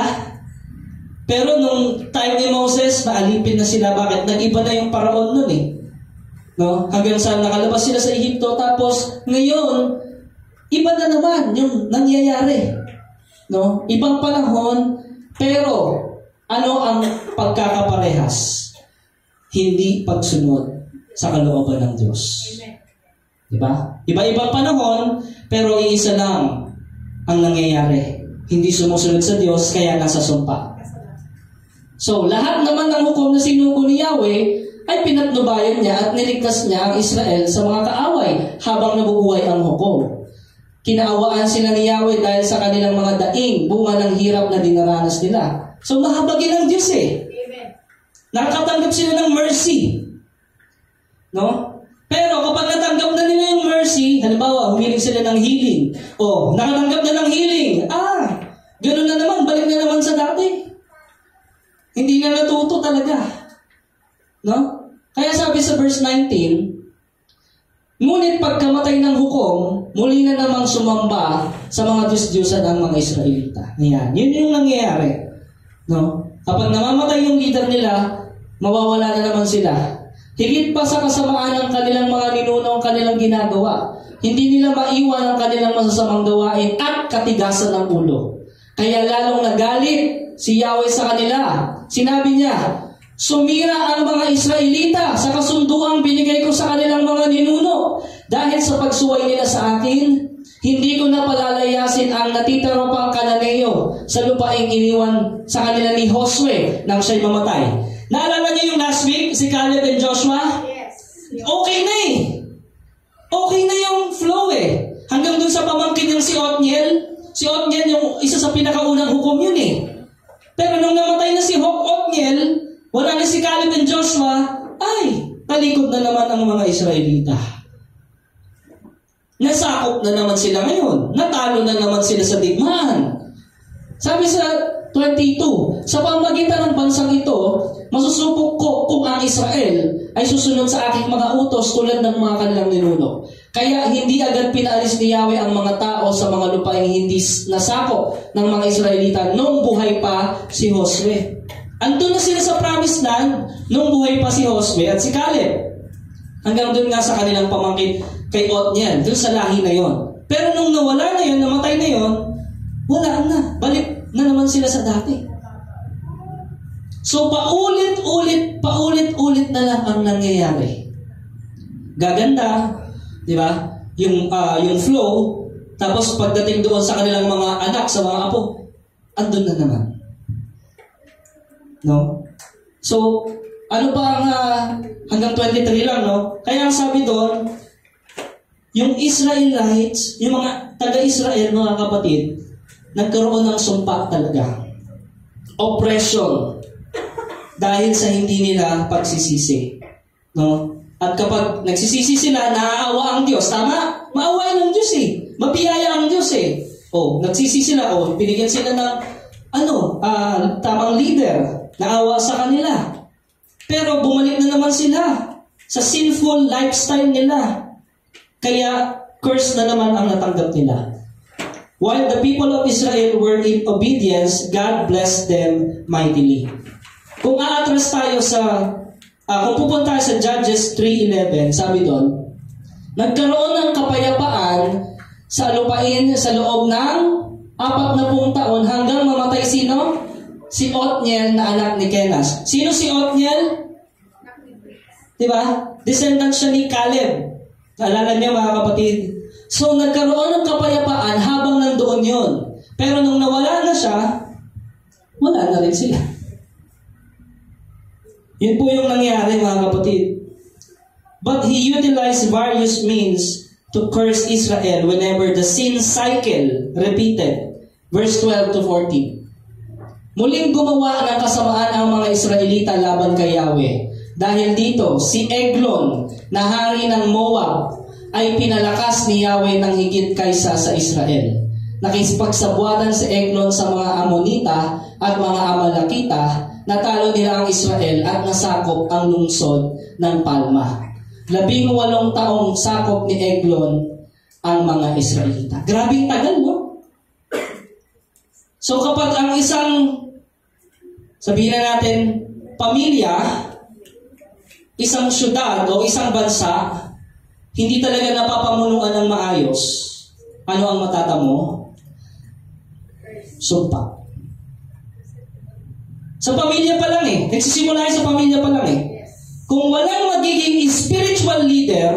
Pero nung time ni Moses, maalipin na sila. Bakit? Nag-iba na yung paraon nun eh. No? Hanggang sa nakalabas sila sa Ehipto, tapos ngayon, iba na naman yung nangyayari. No? Ibang panahon, pero ano ang pagkakaparehas? Hindi pagsunod sa kalooban ng Diyos. Diba? Iba-ibang panahon, pero iisa lang ang nangyayari. Hindi sumusunod sa Diyos, kaya nasa sumpa. So, lahat naman ng hukom na sinuko ni Yahweh ay pinatnubayan niya at niligtas niya ang Israel sa mga kaaway habang nabubuhay ang hukom. Kinaawaan sila ni Yahweh dahil sa kanilang mga daing, bunga ng hirap na dinaranas nila. So, mahabagin ang Diyos eh. Amen. Nakakatanggap sila ng mercy. No? Pero kapag natanggap na nila yung mercy, healing. O, nakatanggap na ng healing. Ganun na naman, balik na naman sa dati. Hindi na natuto talaga. No? Kaya sabi sa verse 19, ngunit pagkamatay ng hukom, muli na namang sumamba sa mga Diyos-Diyosan ang mga Israelita. Ayan. Yun yung nangyayari. No? Kapag namamatay yung leader nila, mawawala na naman sila. Higit pa sa kasamaan ng kanilang mga ninuno ang kanilang ginagawa. Hindi nila maiwan ang kanilang masasamang gawain at katigasan ng ulo. Kaya lalong nagalit si Yahweh sa kanila. Sinabi niya, sumira ang mga Israelita sa kasunduang binigay ko sa kanilang mga ninuno. Dahil sa pagsuway nila sa akin, hindi ko na palalayasin ang natitira pang Kananeo sa lupaing iniwan sa kanila ni Josue nang siya'y mamatay. Naalala niyo yung last week, si Caleb and Joshua? Yes. Okay na eh. Okay na yung flow eh. Hanggang dun sa pamangkin yung si Othniel. Si Othniel yung isa sa pinakaunang hukom yun eh. Pero nung namatay na si Othniel, wala na si Caleb and Joshua, ay, talikod na naman ang mga Israelita. Nasakop na naman sila ngayon. Natalo na naman sila sa digmaan. Sabi sa 22, sa pamagitan ng bansang ito, masusubok ko kung ang Israel ay susunod sa aking mga utos tulad ng mga kanilang ninuno. Kaya hindi agad pinaalis ni Yahweh ang mga tao sa mga lupaing hindi nasakop ng mga Israelita nung buhay pa si Josue. Andun na sila sa promised land nung buhay pa si Josue at si Caleb. Hanggang doon nga sa kanilang pamangkin kay Othniel, doon sa lahi na yon. Pero nung nawala na yon, namatay na yon, wala na. Balik na naman sila sa dati. So paulit-ulit na lang ang nangyayari. Gaganda, di ba? Yung flow, tapos pagdating doon sa kanilang mga anak, sa mga apo, andun na naman. No? So, ano pa ang hanggang 23 lang, no? Kaya ang sabi doon, yung Israelites, yung mga taga-Israel, mga kapatid, nagkaroon ng sumpa talaga. Oppression. Dahil sa hindi nila pagsisisi. No? At kapag nagsisisi sila, naaawa ang Diyos. Tama? Maawain ng Diyos eh. Mabiyaya ang Diyos eh. Nagsisisi sila. Binigyan sila ng tamang leader. Naawa sa kanila. Pero bumalik na naman sila sa sinful lifestyle nila. Kaya curse na naman ang natanggap nila. While the people of Israel were in obedience, God blessed them mightily. Kung aatras tayo kung pupunta tayo sa Judges 3:11, sabi doon, nagkaroon ng kapayapaan sa lupain sa loob ng 40 taon hanggang mamatay sino? Si Othniel na anak ni Kenas. Sino si Othniel? Diba? Descendant siya ni Caleb. Alala niyo mga kapatid? So, nagkaroon ng kapayapaan habang nandoon yun. Pero nung nawala na siya, wala na rin sila. Yun po yung nangyari mga kapatid. But he utilized various means to curse Israel whenever the sin cycle repeated. Verse 12 to 14. Muling gumawa ng kasamaan ang mga Israelita laban kay Yahweh. Dahil dito, si Eglon, na hari ng Moab, ay pinalakas ni Yahweh ng higit kaysa sa Israel. Nakipagsabuatan si Eglon sa mga Amonita at mga Amalekita, natalo nila ang Israel at nasakop ang lungsod ng Palma. 18 taong sakop ni Eglon ang mga Israelita. Grabing tagal, no? So kapag ang isang, sabihin na natin, pamilya, isang syudad o isang bansa, hindi talaga napapamunuan ng maayos, ano ang matatamo? Sumpa. Sa pamilya pa lang eh. Nagsisimula sa pamilya pa lang eh. Kung walang magiging spiritual leader,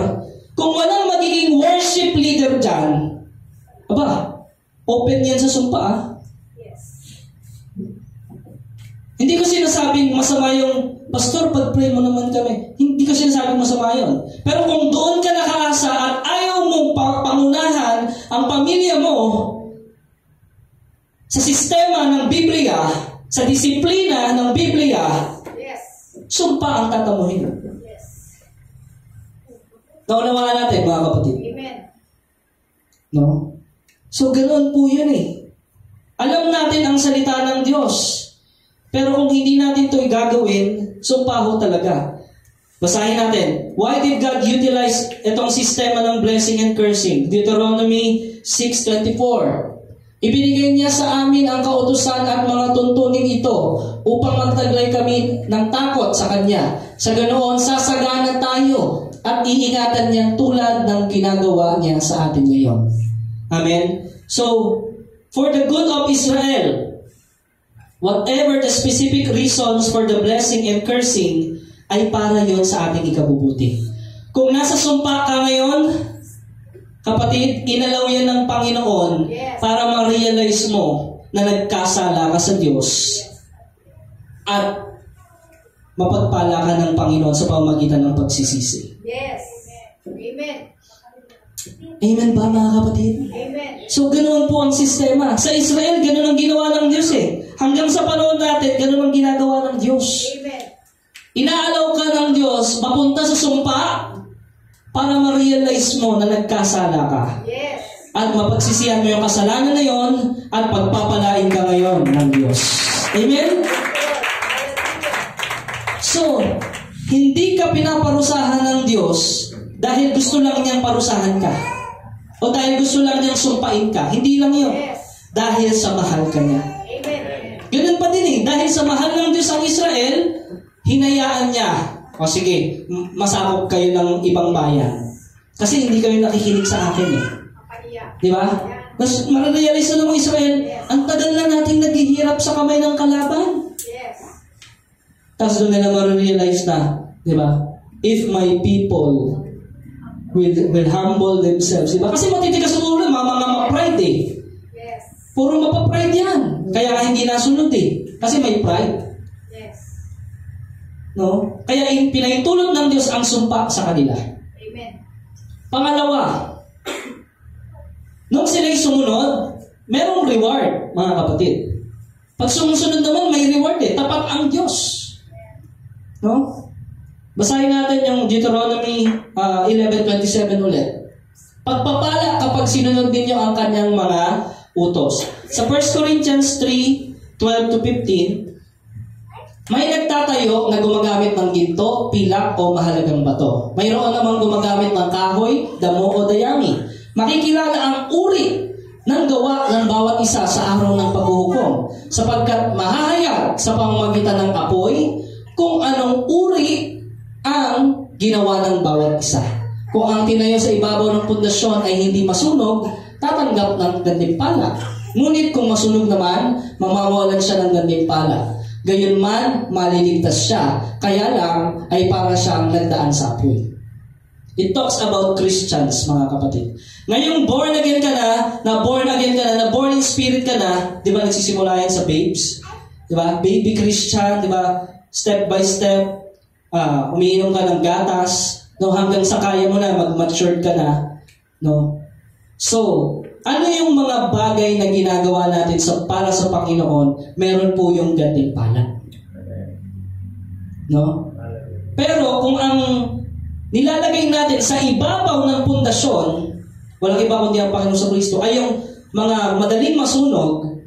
kung walang magiging worship leader dyan, open yan sa sumpa ah. Hindi ko sinasabing masama yung, Pastor, pag-pray mo naman kami. Hindi ko sinasabing masama yun. Pero kung doon ka nakaasa at ayaw mong pangunahan ang pamilya mo sa sistema ng Biblia, sa disiplina ng Biblia, sumpa ang tatamuhin. Naunawaan natin, mga kapatid. Amen. No? So, ganoon po yun eh. Alam natin ang salita ng Diyos. Pero kung hindi natin ito gagawin, sumpa ho talaga. Basahin natin. Why did God utilize itong sistema ng blessing and cursing? Deuteronomy 6:24. Ibinigay niya sa amin ang kautusan at mga tuntuning ito upang magtaglay kami ng takot sa Kanya. Sa ganoon, sasagana tayo at iingatan niya tulad ng ginagawa niya sa atin ngayon. Amen? So, for the good of Israel, whatever the specific reasons for the blessing and cursing, ay para yon sa ating ikabubuti. Kung nasa sumpa ka ngayon, kapatid, inalaw yan ng Panginoon para ma-realize mo na nagkasala ka sa Diyos at mapagpala ka ng Panginoon sa pamamagitan ng pagsisisi. Yes. Amen. Amen ba, mga kapatid? Amen. So, ganoon po ang sistema. Sa Israel, ganoon ang ginawa ng Diyos eh. Hanggang sa panahon natin, ganoon ang ginagawa ng Diyos. Amen. Inaalaw ka ng Diyos mapunta sa sumpa para ma-realize mo na nagkasala ka. Yes. At mapagsisihan mo yung kasalanan na yon at pagpapalain ka ngayon ng Diyos. Amen? So, hindi ka pinaparusahan ng Diyos dahil gusto lang niyang parusahan ka. O dahil gusto lang niyang sumpain ka. Hindi lang yun. Dahil sa mahal ka niya. Amen. Ganun pa din eh. Dahil sa mahal ng Diyos ang Israel, hinayaan niya. O sige, masakop kayo ng ibang bayan. Kasi hindi kayo nakikinig sa akin eh. Di ba? Mas marirealize na ng Israel, ang tagal na natin naghihirap sa kamay ng kalaban. Yes. Tapos doon nila marirealize na, di ba? If my people will humble themselves. Di ba? Kasi matitigas ang ulo, mga pride eh. Yes. Puro mapapride yan. Kaya hindi nasunod eh. Kasi may pride. Yes. No? Kaya pinahintulot ng Diyos ang sumpa sa kanila. Amen. Pangalawa, nung sila'y sumunod, merong reward, mga kapatid. Pag sumusunod naman, may reward eh. Tapat ang Diyos. No? Basahin natin yung Deuteronomy 11:27 ulit. Pagpapala kapag sinunod ninyo ang kanyang mga utos. Sa 1 Corinthians 3:12-15, may nagtatayo na gumagamit ng ginto, pilak o mahalagang bato. Mayroon namang gumagamit ng kahoy, damo o dayami. Makikilala ang uri ng gawa ng bawat isa sa araw ng paghuhukom, sapagkat mahahayag sa pamamagitan ng apoy kung anong uri ang ginawa ng bawat isa. Kung ang tinayo sa ibabaw ng pundasyon ay hindi masunog, tatanggap ng gantimpala. Ngunit kung masunog naman, mamawalan siya ng gantimpala. Gayunman, maliligtas siya, kaya lang ay para siyang nagdaan sa apoy. It talks about Christians, mga kapatid. Ngayong born again ka na born in spirit ka na, di ba nagsisimula yan sa babes? Di ba? Baby Christian, di ba? Step by step, umiinom ka ng gatas, no? Hanggang sa kaya mo na, mag-mature ka na, no? So, ano yung mga bagay na ginagawa natin para sa Panginoon? Meron po yung gantimpala. No? Pero kung ang nilalagay natin sa ibabaw ng pundasyon, walang iba kundi ang Panginoon sa Kristo, ay yung mga madaling masunog,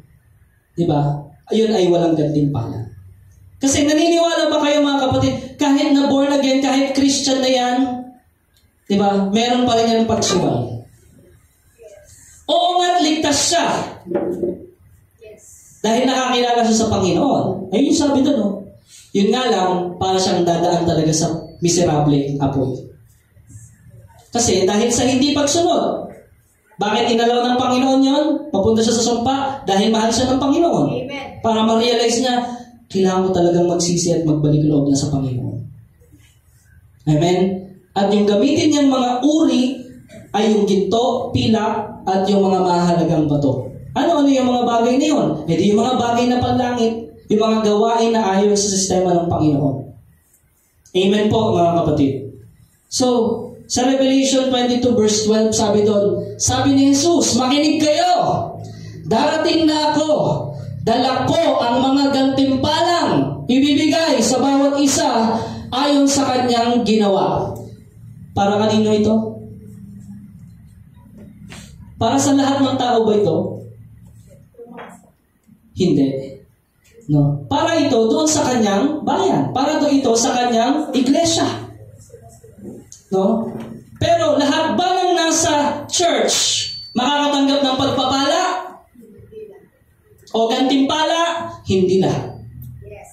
di ba? Ayun ay walang gantimpala. Kasi naniniwala ba kayo, mga kapatid, kahit na born again, kahit Christian na yan, di ba? Meron pa rin yan pagsubay. Oo nga, ligtas siya. Yes. Dahil nakakilala siya sa Panginoon. Ayun yung sabi doon, no? Yun nga lang, para siyang dadaan talaga sa miserable apoy. Kasi dahil sa hindi pagsunod, bakit inalaw ng Panginoon yon? Papunta siya sa sumpa dahil mahal siya ng Panginoon. Amen. Para ma-realize niya, kailangan ko talagang magsisi at magbalik loob na sa Panginoon. Amen? At yung gamitin niyang mga uri ay yung ginto, pilak, at yung mga mahalagang bato. Ano yung mga bagay na yun? Hindi yung mga bagay na panlangit, yung mga gawain na ayon sa sistema ng Panginoon. Amen po, mga kapatid. So, sa Revelation 22 verse 12, sabi ni Jesus, makinig kayo! Darating na ako, dala ko ang mga gantimpalang ibibigay sa bawat isa ayon sa kanyang ginawa. Para kanino ito? Para sa lahat ng tao ba ito? Hindi. No. Para ito doon sa kanyang bayan. Para ito sa kanyang iglesia. No? Pero lahat ba ng nasa church makakatanggap ng pagpapala? O gantimpala? Hindi lahat. Yes.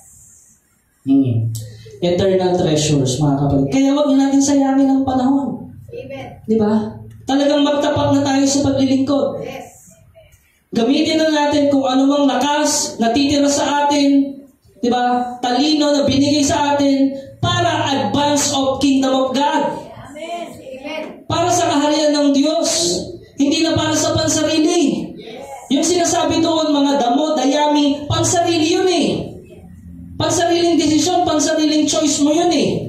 Eternal treasures, mga kapatid. Kaya huwag natin sayangin ang panahon. Amen. Di ba? Talagang magtapat na tayo sa paglilingkod. Yes. Gamitin na natin kung anumang lakas natitira sa atin, di ba? Talino na binigay sa atin para advance of kingdom of God. Amen. Amen. Para sa kaharian ng Diyos. Hindi na para sa pansarili. Yung sinasabi doon, mga damo, dayami, pansarili yun eh. Pansariling desisyon, pansariling choice mo yun eh.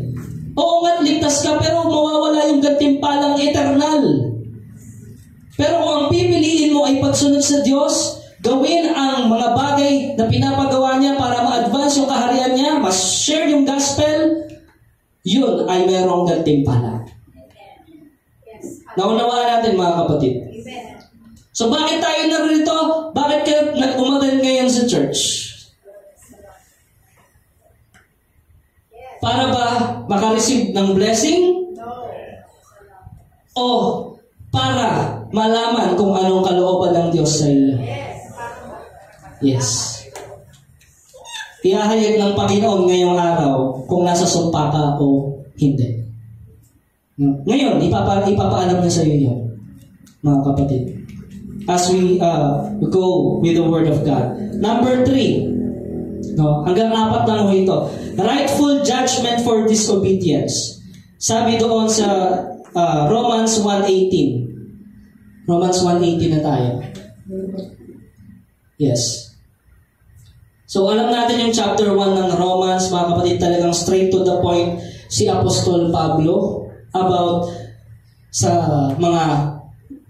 Oo nga, ligtas ka, pero mawawala yung gantimpalang eternal. Pero kung ang pipiliin mo ay pagsunod sa Diyos, gawin ang mga bagay na pinapagawa niya para ma-advance yung kaharian niya, mas-share yung gospel, yun ay merong gantimpala. Yes. Naunawaan natin, mga kapatid. Amen. So bakit tayo narito? Bakit kayo umattend ngayon sa church? Para ba makareceive ng blessing? No. O para malaman kung anong kalooban ng Diyos sa iyo? Yes. Yes. Ihahayag ng Panginoon ngayong araw kung nasa sumpa ka o hindi. Ngayon, ipapaalam na sa iyo yun, mga kapatid. As we go with the Word of God. Number 3. No, hanggang 4 lang ito. Rightful judgment for disobedience. Sabi doon sa Romans 1:18. Romans 1:18 na tayo. Yes. So alam natin yung chapter 1 ng Romans, mga kapatid, talagang straight to the point si Apostol Pablo about sa mga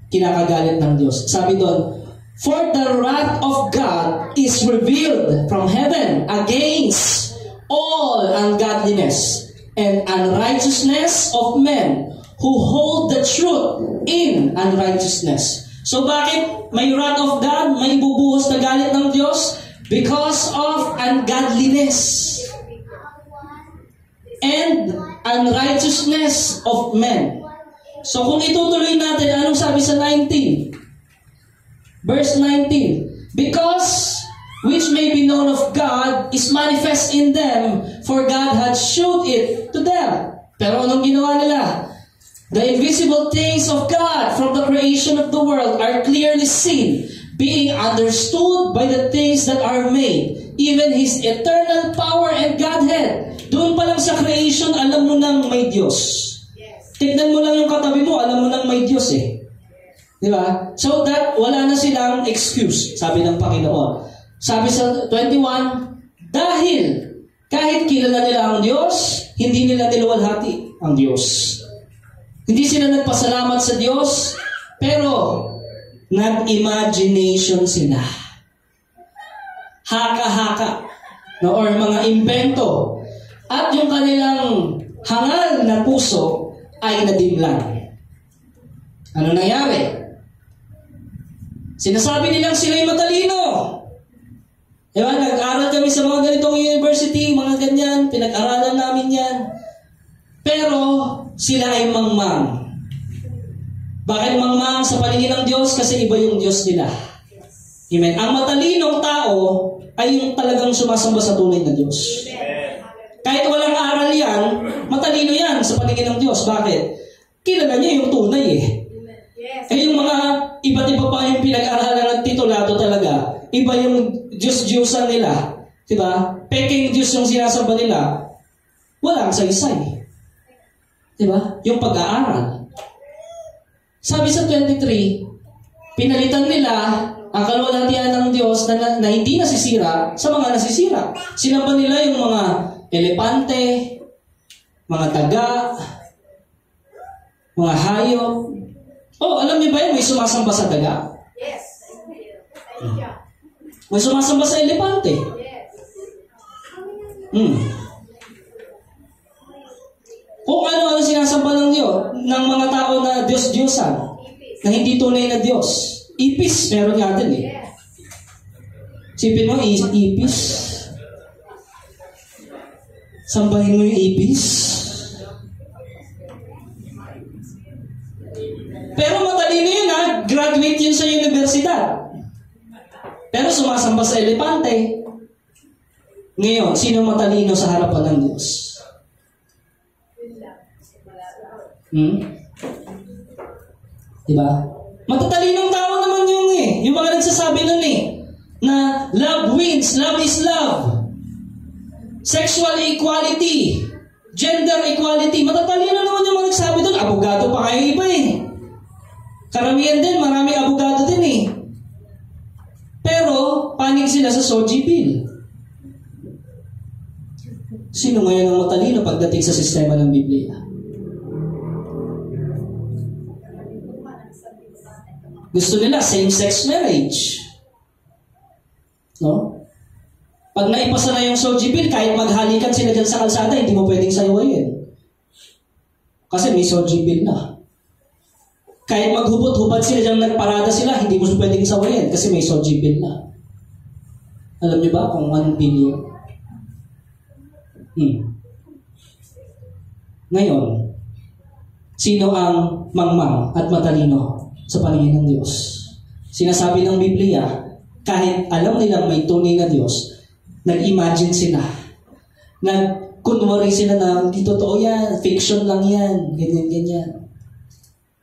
kinakagalit ng Diyos. Sabi doon, for the wrath of God is revealed from heaven against all ungodliness and unrighteousness of men who hold the truth in unrighteousness. So bakit may wrath of God, may ibubuhos na galit ng Diyos? Because of ungodliness and unrighteousness of men. So kung itutuloy natin, anong sabi sa 19? Verse 19. Because which may be known of God is manifest in them, for God had showed it to them. Pero anong ginawa nila? The invisible things of God from the creation of the world are clearly seen, being understood by the things that are made, even His eternal power and Godhead. Doon pa lang sa creation, alam mo nang may Diyos. Tignan mo lang yung katabi mo, alam mo nang may Diyos eh. Di ba? So that wala na silang excuse, sabi ng Panginoon. Sabi sa 21, dahil kahit kilala nila ang Diyos, hindi nila niluwalhati ang Diyos. Hindi sila nagpasalamat sa Diyos, pero nag-imagination sila. Haka-haka. No, or mga invento. At yung kanilang hangal na puso ay nadimlan. Ano nangyari? Sinasabi nilang sila'y matalino. Diba? Nag-aral kami sa mga ganitong university, mga ganyan, pinag-aralan namin yan. Pero sila ay mangmang. Bakit mangmang sa paningin ng Diyos? Kasi iba yung Diyos nila. Amen. Ang matalinong tao ay yung talagang sumasamba sa tunay na Diyos. Kahit walang aral yan, matalino yan sa paningin ng Diyos. Bakit? Kilala niya yung tunay eh. Eh yung mga iba't iba pa yung pinag-aralan ng titulado talaga. Iba yung Diyos-Diyosan nila. Diba? Peking Diyos yung sinasamba nila. Walang saysay. Diba? Yung pag-aaral. Sabi sa 23, pinalitan nila ang kaluwalhatian ng Diyos na hindi nasisira sa mga nasisira. Sinamba nila yung mga elepante, mga daga, mga hayop. Oh, alam niyo ba yun? May sumasamba sa daga. Yes. May sumasamba sa elepante. Kung ano-ano sinasamba ng Diyos, ng mga tao na Diyos-Diyosan. na hindi tunay na Diyos. Ipis, meron nga din eh. Yes. Sipin mo, ipis. Sambahin mo yung ipis. Pero matalino yun ha, graduate yun sa universidad. Pero sumasamba sa elepante. Ngayon, sino matalino sa harapan ng Diyos? Diba? Matatalinong tao naman yung yung mga nagsasabi nun na love wins, love is love. Sexual equality, gender equality, matatalino naman yung mga nagsabi doon. Abogado pa kayo iba Karamihan din, marami abogado din Pero, panig sila sa SOGI bill. Sino ngayon ang matalino pagdating sa sistema ng Biblia? Gusto nila same-sex marriage. No? Pag naipasa na yung SOGI bill, kahit maghalikan sila dyan sa kalsada, hindi mo pwedeng sayawayin. Kasi may SOGI bill na. Kahit maghubot-hubad sila dyan, nagparada sila, hindi mo pwedeng sawayin kasi may SOGI bill na. Alam niyo ba kung 1 billion? Ngayon, sino ang mangmang at matalino sa paningin ng Diyos? Sinasabi ng Biblia, kahit alam nilang may tunay na Diyos, nag-imagine sila. Nag-kunwari sila na, hindi totoo yan, fiction lang yan, ganyan-ganyan.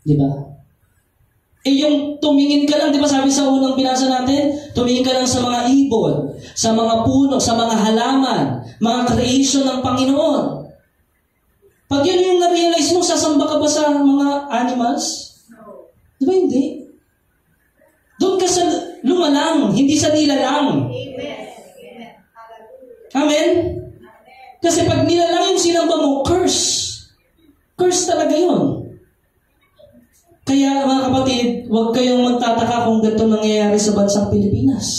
Diba? Yung tumingin ka lang, di ba sabi sa unang binasa natin, tumingin ka lang sa mga ibon, sa mga puno, sa mga halaman, mga creation ng Panginoon. Pag yun yung na-realize mo, sasamba ka ba sa mga animals? Di ba hindi? Doon ka sa lumalang, hindi sa nilalang. Amen? Kasi pag nilalang yung sinamba mo, curse. Curse talaga yun. Kaya mga kapatid, huwag kayong magtataka kung ganito nangyayari sa bansang Pilipinas.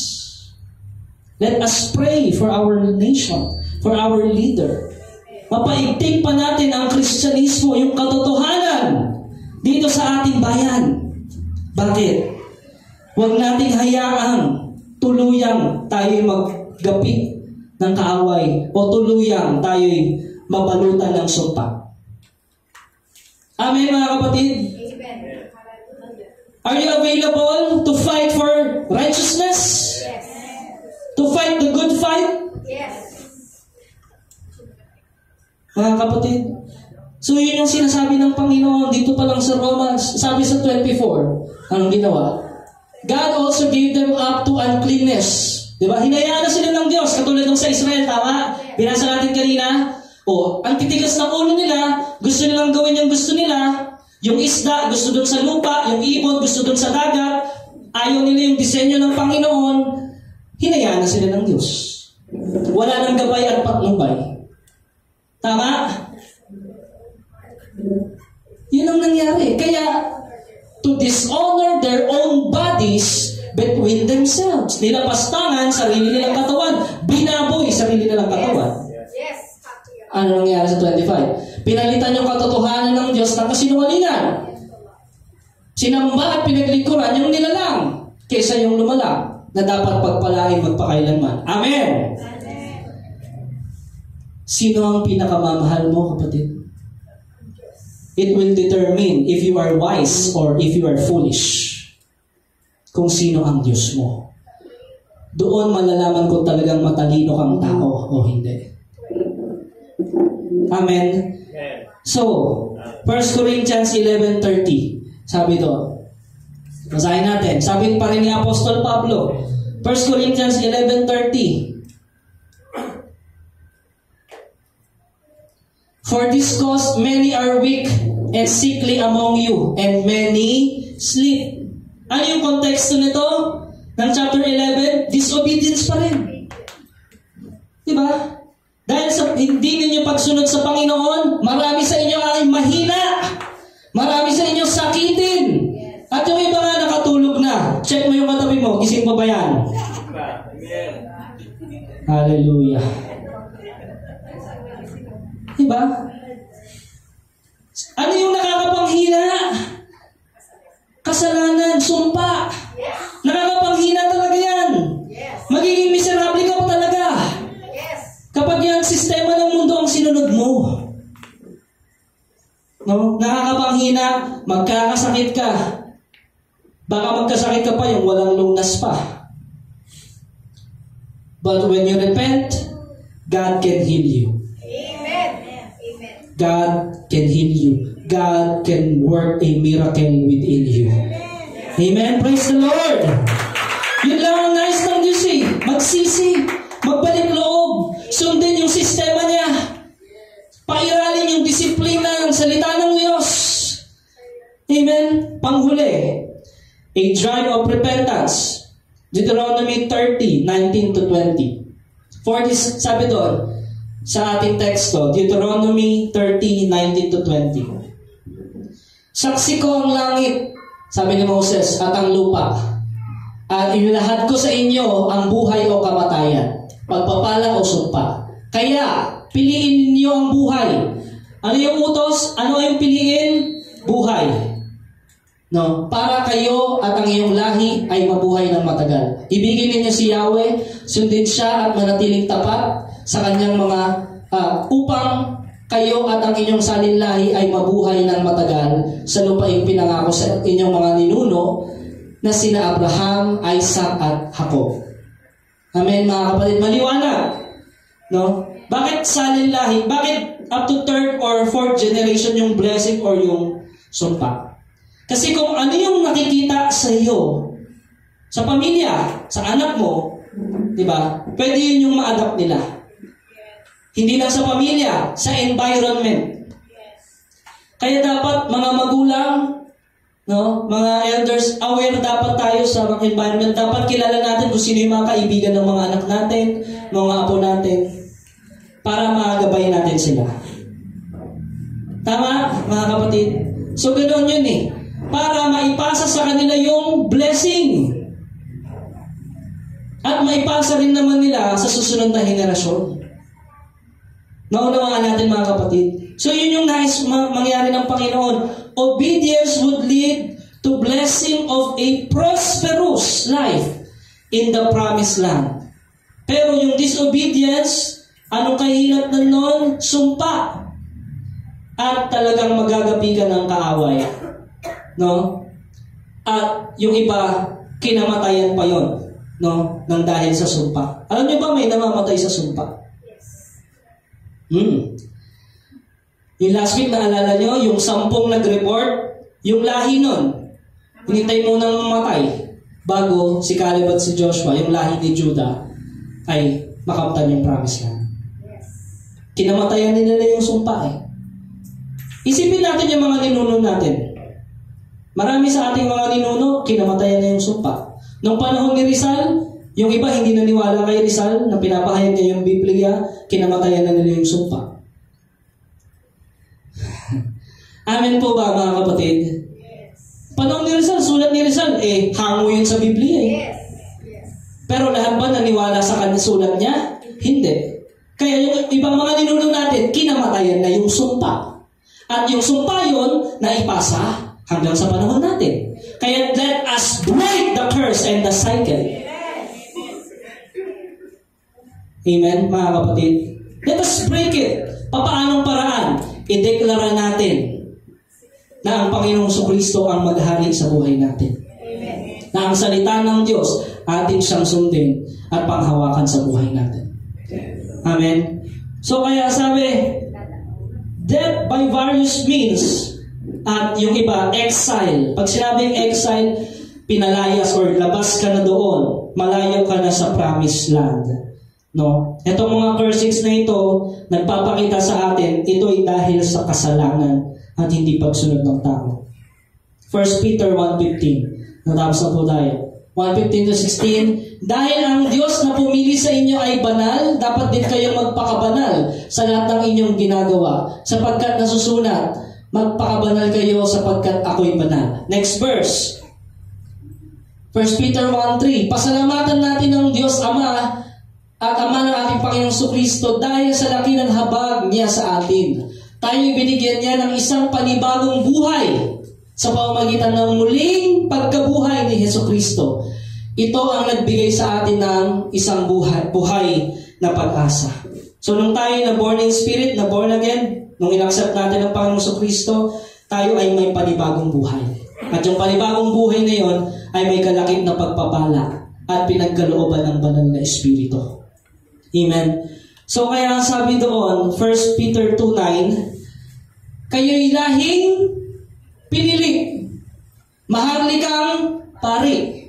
Let us pray for our nation, for our leader. Mapaigting pa natin ang Kristyanismo, yung katotohanan dito sa ating bayan. Bakit? Huwag nating hayaang tuluyang tayo'y maggapi ng kaaway o tuluyang tayo'y mabalutan ng sumpa. Amen mga kapatid? Are you available to fight for righteousness? Yes. To fight the good fight? Yes. Mga kapatid, so yun yung sinasabi ng Panginoon dito pa lang sa Romans, sabi sa 24, anong ginawa? God also gave them up to uncleanness. Diba? Hinayaan na sila ng Diyos, katulad ng sa Israel, tama? Binasa natin kanina. Ang titigas ng ulo nila, gusto nilang gawin yung gusto nila. Yung isda, gusto doon sa lupa. Yung ibon, gusto doon sa dagat. Ayaw nila yung disenyo ng Panginoon. Hinayaan na sila ng Diyos. Wala nang gabay at patnubay. Tama? Yun ang nangyari. Kaya, to dishonor their own bodies between themselves. Nilapastangan sarili nilang katawan. Binaboy sarili nilang katawan. Yes. Ano nangyari sa 25? Pinalitan yung katotohanan ng Diyos ng kasinungalingan. Sinamba at pinaglikuran yung nilalang kaysa yung lumalang na dapat pagpalain magpakailanman. Amen! Amen. Sino ang pinakamamahal mo, kapatid? It will determine if you are wise or if you are foolish. Kung sino ang Diyos mo. Doon malalaman kung talagang matalino kang tao o hindi. Amen? So, 1 Corinthians 11:30. Sabi doon. Basahin natin. Sabi pa rin ni Apostol Pablo. 1 Corinthians 11:30. For this cause many are weak and sickly among you, and many sleep. Ano yung konteksto nito? Ng chapter 11? Disobedience pa rin. Diba? Dahil sa hindi ninyo pagsunod sa Panginoon, marami sa inyo ay mahina. Marami sa inyo sakitin. At yung iba nga nakatulog na. Check mo yung katabi mo. Gising pa ba yan? Hallelujah. Diba? Ano yung nakakapanghina? kasalanan, sumpa. Yes. Nakakapanghina talaga yan. Yes. Magiging miserable ka pa talaga. Yes. Kapag yung sistema ng mundo ang sinunod mo. No? Nakakapanghina, magkakasakit ka. Baka magkasakit ka pa yung walang lunas pa. But when you repent, God can heal you. Amen. Amen. God can heal you. God can work a miracle within you. Amen. Praise the Lord. Yun lang ang nais ng Diyos eh. Magsisi. Magbalik loob. Sundin yung sistema niya. Pairalin yung disiplina ng salita ng Diyos. Amen. Panghuli. A drive of repentance. Deuteronomy 30:19-20. For this, sabi doon, sa ating teksto, Deuteronomy 30:19-20. Saksi ko ang langit, sabi ni Moses, at ang lupa. At inilahad ko sa inyo ang buhay o kamatayan, pagpapala o sumpa. Kaya, piliin ninyo ang buhay. Ano yung utos? Ano yung piliin? Buhay. No, para kayo at ang iyong lahi ay mabuhay ng matagal. Ibigin ninyo si Yahweh, sundin siya at manatiling tapat sa kanyang mga upang kayo at ang inyong salinlahi ay mabuhay ng matagal sa lupaing pinangako sa inyong mga ninuno na sina Abraham, Isaac at Jacob. Amen, mga kapatid. Maliwanag. No? Bakit salinlahi? Bakit up to third or fourth generation yung blessing or yung sumpa? Kasi kung ano yung nakikita sa iyo, sa pamilya, sa anak mo, di ba? Pwede yun yung ma-adapt nila. Hindi lang sa pamilya, sa environment. Kaya dapat mga magulang, no, mga elders, aware dapat tayo sa mga environment. Dapat kilala natin kung sino yung mga kaibigan ng mga anak natin, mga apo natin, para magabay natin sila. Tama, mga kapatid? So, ganoon yun eh. Para maipasa sa kanila yung blessing. At maipasa rin naman nila sa susunod na henerasyon. Naunawaan natin, mga kapatid. So, yun yung nais mangyari ng Panginoon. Obedience would lead to blessing of a prosperous life in the promised land. Pero yung disobedience, anong kahilap na nun? Sumpa. At talagang magagapi ka ng kaaway. No? At yung iba, kinamatayan pa yon, no? Nang dahil sa sumpa. Alam niyo ba may namamatay sa sumpa? Yung last week, naalala nyo, yung 10 nag-report, yung lahi nun, hinintay munang mamatay bago si Caleb at si Joshua, yung lahi ni Judah, ay makamtan yung promise land. Kinamatayan nila yung sumpa eh. Isipin natin yung mga ninuno natin. Marami sa ating mga ninuno, kinamatayan na yung sumpa. Noong panahon ni Rizal, yung iba hindi naniwala kay Rizal na pinapahayag niya yung Biblia, kinamatayan na nila yung sumpa. Amen po ba, mga kapatid? Yes. Panahon ni Rizal, sulat ni Rizal, hango yun sa Biblia eh. Yes. Yes. Pero lahat ba naniwala sa kanya sulat niya? Hindi. Kaya yung ibang mga ninuno natin, kinamatayan na yung sumpa. At yung sumpa yun, naipasa hanggang sa panahon natin. Kaya let us break the curse and the cycle. Amen, mga kapatid? Let us break it. Papaanong paraan? I-deklara natin na ang Panginoong Jesucristo ang maghari sa buhay natin. Amen. Na ang salita ng Diyos atin siyang sundin at panghawakan sa buhay natin. Amen? So kaya sabi, death by various means, at yung iba, exile. Pag sinabing exile, pinalayas or labas ka na doon, malayo ka na sa promised land. No? Itong mga cursings na ito, nagpapakita sa atin, ito ay dahil sa kasalanan at hindi pagsunod ng tao. 1 Peter 1:15. Natapos na po tayo. 1:15-16. Dahil ang Diyos na pumili sa inyo ay banal, dapat din kayong magpakabanal sa lahat ng inyong ginagawa. Sapagkat nasusulat, magpakabanal kayo sapagkat ako'y banal. Next verse. 1 Peter 1:3. Pasalamatan natin ng Diyos Ama at Ama ng ating Panginoong Jesucristo dahil sa laki ng habag niya sa atin. Tayo'y binigyan niya ng isang panibagong buhay sa pamamagitan ng muling pagkabuhay ni Hesukristo. Ito ang nagbigay sa atin ng isang buhay na pag-asa. So nung tayo na born in spirit, na born again, nung inaccept natin ang Panginoong Hesukristo, tayo ay may panibagong buhay. At yung panibagong buhay na yon ay may kalakip na pagpapala at pinagkalooban ng banal na Espiritu. Amen. So kaya sabi doon, 1 Peter 2:9, kayo'y lahing pinili, maharlikang pari,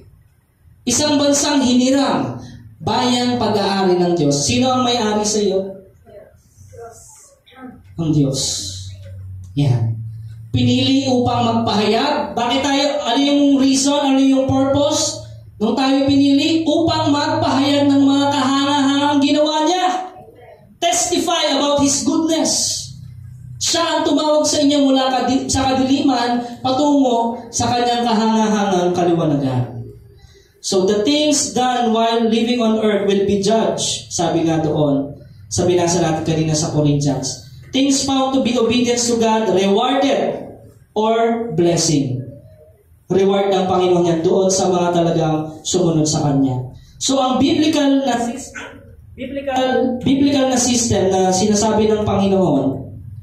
isang bansang hiniram, bayan pag-aari ng Diyos. Sino ang may-ari sa iyo? Ang Diyos. Yan. Pinili upang magpahayag. Bakit tayo? Ano yung reason? Ano yung purpose? Nung tayo pinili upang magpahayag ng mga kahangahangang ginawa niya. Testify about His goodness. Siya ang tumawag sa inyo mula sa kadiliman patungo sa kanyang kahangahangang kaliwanagan. So the things done while living on earth will be judged. Sabi nga doon, sa binasa natin kanina sa Corinthians. Things found to be obedience to God, rewarded or blessing. Reward ng Panginoon yan doon sa mga talagang sumunod sa Kanya. So ang biblical na system na sinasabi ng Panginoon,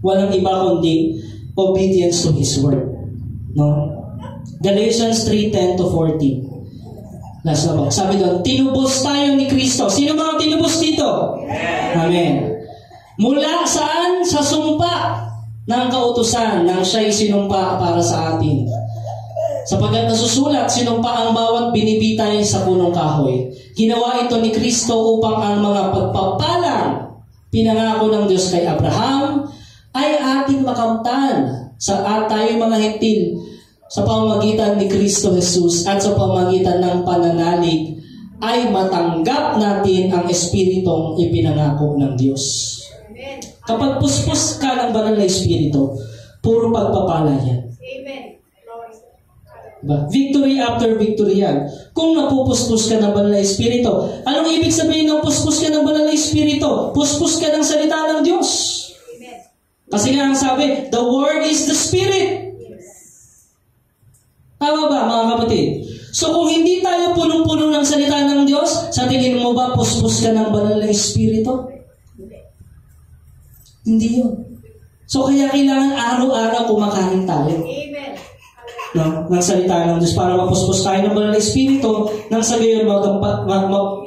walang iba kundi obedience to His word. No? Galatians 3:10-14. Last na po. Sabi doon, tinubos tayo ni Kristo. Sino mga tinubos dito? Amen. Mula saan? Sa sumpa ng kautusan nang siya'y sinumpa para sa atin. Sapagkat nasusulat, sinumpa ang bawat binibitay sa punong kahoy. Ginawa ito ni Kristo upang ang mga pagpapalang pinangako ng Diyos kay Abraham ay ating makamtan sa tayo mga hentil sa pamamagitan ni Kristo Jesus at sa pamamagitan ng pananalig ay matanggap natin ang Espiritong ipinangako ng Diyos. Amen. Kapag puspos ka ng banal na Espiritu, puro pagpapala yan. Amen. Diba? Victory after victory yan. Kung napupuspos ka ng banal na Espiritu, anong ibig sabihin ng puspos ka ng banal na Espiritu? Puspos ka ng salita ng Diyos. Amen. Kasi nga ang sabi, the Word is the Spirit. Tama ba, mga kapatid? So kung hindi tayo punong-puno ng salita ng Diyos, sa tingin mo ba puspos ka ng banal na Espiritu? Hindi yun. So kaya kailangan araw-araw kumakain tayo. Amen. No? Ng salita ng Diyos para mapuspos tayo ng banal na Espiritu nang sa gayon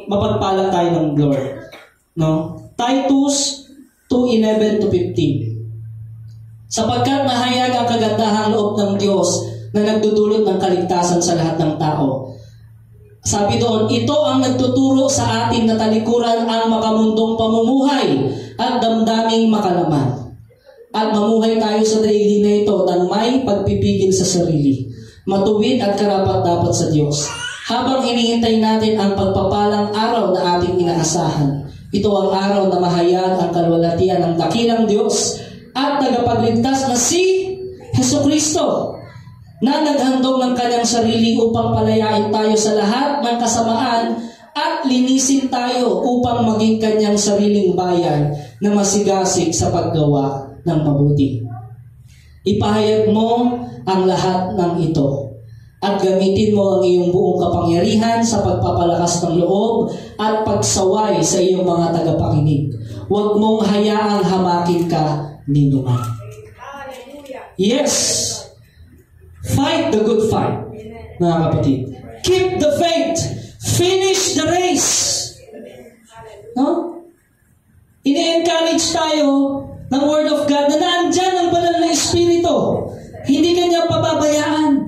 mapagpala tayo ng Lord. No? Titus 2:11-15. Sapagkat mahayag ang kagandahang loob ng Diyos na nagdudulot ng kaligtasan sa lahat ng tao. Sabi doon, ito ang nagtuturo sa atin na talikuran ang makamundong pamumuhay at damdaming makalaman. At mamuhay tayo sa daigdig na ito ng may pagpipigil sa sarili, matuwid at karapat-dapat sa Diyos. Habang hinihintay natin ang pagpapalang araw na ating inaasahan, ito ang araw na mahayag ang kalwalhatian ng dakilang Diyos at tagapagligtas na si Hesukristo, na naghandog ng kanyang sarili upang palayain tayo sa lahat ng kasamaan at linisin tayo upang maging kanyang sariling bayan na masigasig sa paggawa ng mabuti. Ipahayag mo ang lahat ng ito at gamitin mo ang iyong buong kapangyarihan sa pagpapalakas ng loob at pagsaway sa iyong mga tagapakinig. Huwag mong hayaang hamakin ka ni numan. Hallelujah. Yes! Fight the good fight, mga kapatid. Keep the faith. Finish the race. No? Ini-encourage tayo ng Word of God na naandyan ang banal na Espiritu. Hindi kanya pababayaan.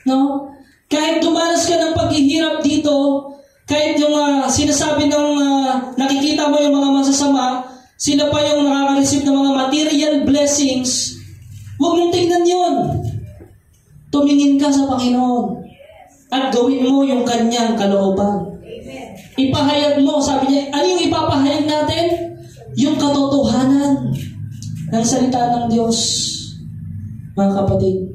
No? Kahit dumanas ka ng paghihirap dito, kahit yung sinasabi ng nakikita mo yung mga masasama, sila pa yung nakaka-receive ng mga material blessings, huwag mong tingnan yun. Tumingin ka sa Panginoon at gawin mo yung kanyang kalooban. Amen. Ipahayag mo, sabi niya, ano yung ipapahayag natin? Yung katotohanan ng salita ng Diyos, mga kapatid.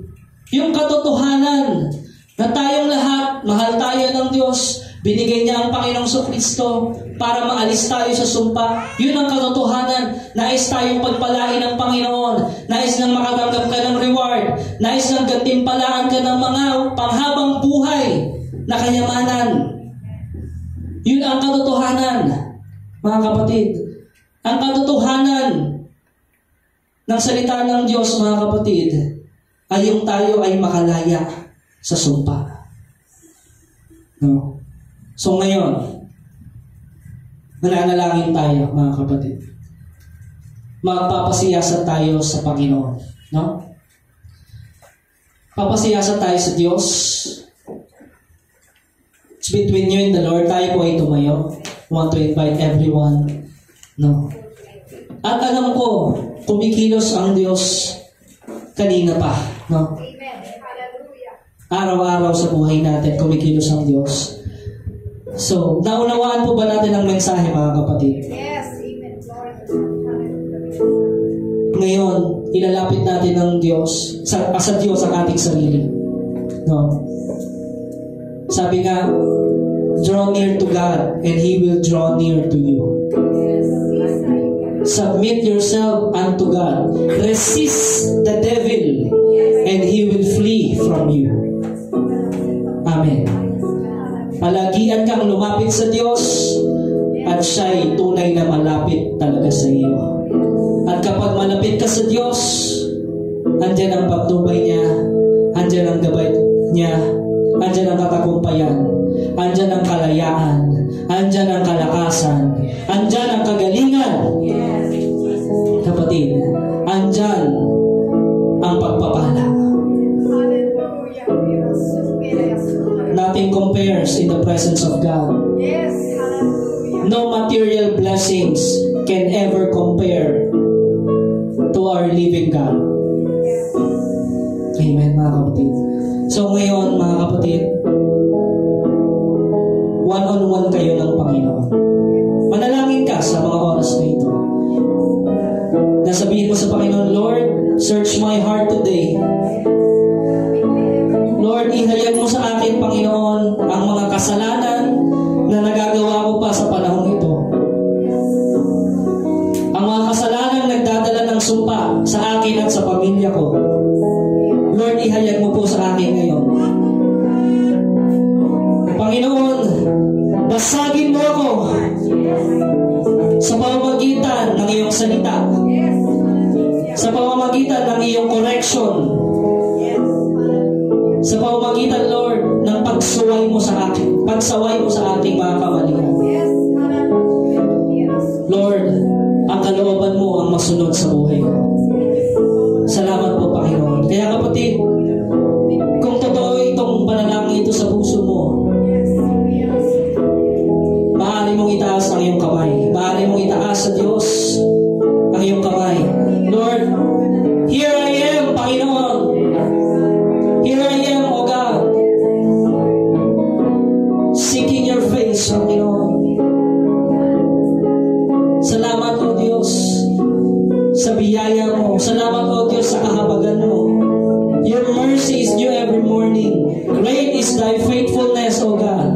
Yung katotohanan na tayong lahat, mahal tayo ng Diyos, Binigay niya ang Panginoong Kristo para maalis tayo sa sumpa. Yun ang katotohanan. Nais tayong pagpalain ng Panginoon. Nais nang makatanggap ka ng reward. Nais nang gantimpalaan ka ng mga panghabang buhay na kayamanan. Yun ang katotohanan, mga kapatid. Ang katotohanan ng salita ng Diyos, mga kapatid, ay yung tayo ay makalaya sa sumpa. No? So ngayon, mananalangin tayo, mga kapatid. Magpapasiyasat tayo sa Panginoon. No? Papasiyasat tayo sa Diyos. It's between you and the Lord. Tayo po ay tumayo. I want to invite everyone. No? At alam ko, kumikilos ang Diyos kanina pa. No? Amen. Hallelujah. Araw-araw sa buhay natin, kumikilos ang Diyos. So, naunawaan po ba natin ang mensahe, mga kapatid? Yes. Amen. Lord. Ngayon, ilalapit natin ng Diyos, sa Diyos ang ating sarili. No? Sabi nga, draw near to God and He will draw near to you. Submit yourself unto God. Resist the devil and he will flee from you. Amen. Palagian kang lumapit sa Diyos at siya'y tunay na malapit talaga sa iyo. At kapag malapit ka sa Diyos, andyan ang pagtubay niya, andyan ang gabay niya, andyan ang katagumpayan, andyan ang kalayaan, andyan ang kalakasan, andyan ang kagalingan. Kapatid, andyan ang pagpapala. Nothing compares in the presence of God. Yes. Hallelujah. No material blessings can ever compare to our living God. Amen, mga kapatid. So ngayon, mga kapatid, one-on-one kayo ng Panginoon. Manalangin ka sa mga oras na ito. Nasabihin mo sa Panginoon, Lord, search my heart today. Lord, ihayag mo sa akin, Panginoon, ang mga kasalanan na nagagawa ko pa sa panahong ito. Ang mga kasalanan nagdadala ng sumpa sa akin at sa pamilya ko. Lord, ihayag mo po sa akin ngayon. Panginoon, basagin mo ako sa pamamagitan ng iyong salita, sa pamamagitan ng iyong correction, sa pamamagitan, Lord, ng pagsaway mo sa akin, pagsaway mo sa ating mga kamalian. Lord, ang kalooban mo ang masunod sa buhay ko. Salamat po, Panginoon. Kaya kapatid, kung totoo itong panalangin ito sa puso mo, maaari mong itaas ang iyong kamay. Maaari mong itaas sa Diyos ang iyong kamay. Lord, here I am, Panginoon. Here I am, O God. Seeking your face, Panginoon. Salamat, O Diyos, sa biyaya mo. Salamat, O Diyos, sa kahabagan mo. Your mercy is new every morning. Great is thy faithfulness, O God.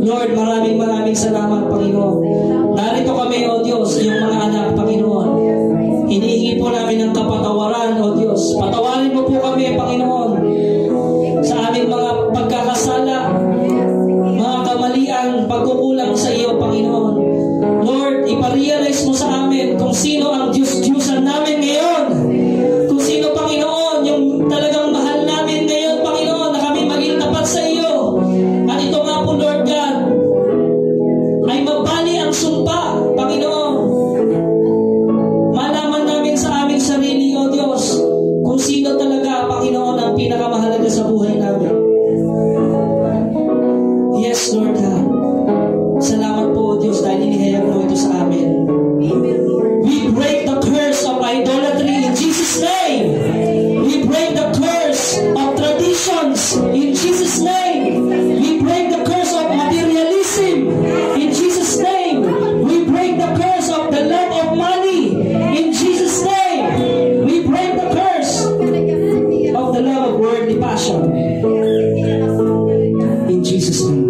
Lord, maraming salamat, Panginoon. Narito kami, O Diyos, iyong mga anak, Panginoon. Hinihingi po namin ng kapatawaran, O Diyos. Patawarin mo po kami, Panginoon, sa aming mga pagkakasala, mga kamalian, pagkukulang sa iyo, Panginoon. Lord, iparealize mo sa amin kung sino ang Diyos-Diyusan namin ngayon. Kung sino, Panginoon, yung talagang mahal namin ngayon, Panginoon, na kami maging tapat sa iyo. At ito nga po, Lord God, ay mabali ang sumpa, Panginoon. Malaman namin sa aming sarili, O Diyos, kung sino talaga, Panginoon, ang pinakamahalaga sa buhay namin. Yes, Lord God. Salamat po, O Diyos, dahil inihayag mo ito sa amin. We break the curse of idolatry in Jesus' name. We break the curse of traditions in Jesus' name. We break the curse of materialism in Jesus' name. We break the curse of the love of money in Jesus' name. We break the curse of the love of worldly passion in Jesus' name.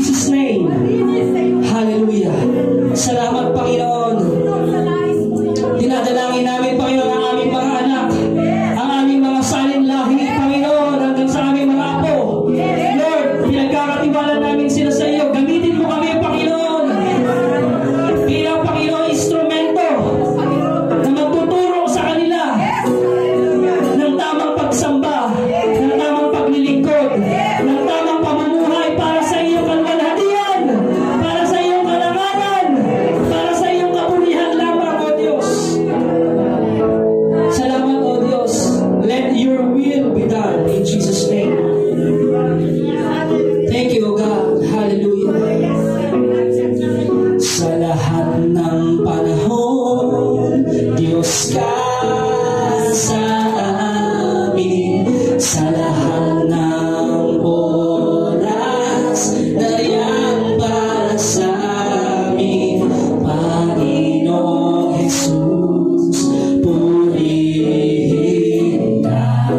Jesus' name. Hallelujah. Salamat, Panginoon. Dinadalangin namin, Panginoon, ang aming mga anak, ang aming mga salin lahi, Panginoon, hanggang sa aming mga apo. Lord, pinagkakatiwala namin sila sa iyo. Gamitin mo kami, Panginoon, bilang Panginoon instrumento na magtuturo sa kanila ng tamang pagsamba, ng tamang paglilingkod, ng tamang pamumuhay para sa iyong kalwalhatian, para sa iyong kalanganan, para sa iyong kapulihan lamang, O Diyos. Salamat, O Diyos. Let your will be done in Jesus' name. Thank you, O God. Hallelujah. Sa lahat ng panahon, Diyos ka sa amin. Sa lahat ng oras, nariyan para sa amin. Panginoong Jesus, purihin ka.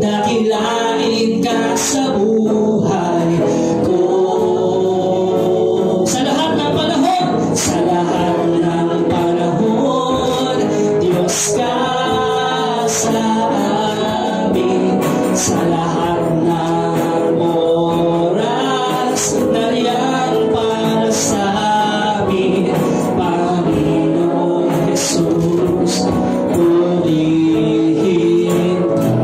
Dakilain ka sa buhay ko. Sa lahat ng panahon, sa lahat ng panahon, Diyos ka sa amin. Sa lahat ng oras, nariyan para sa amin. Panginoong Jesus, purihin ka.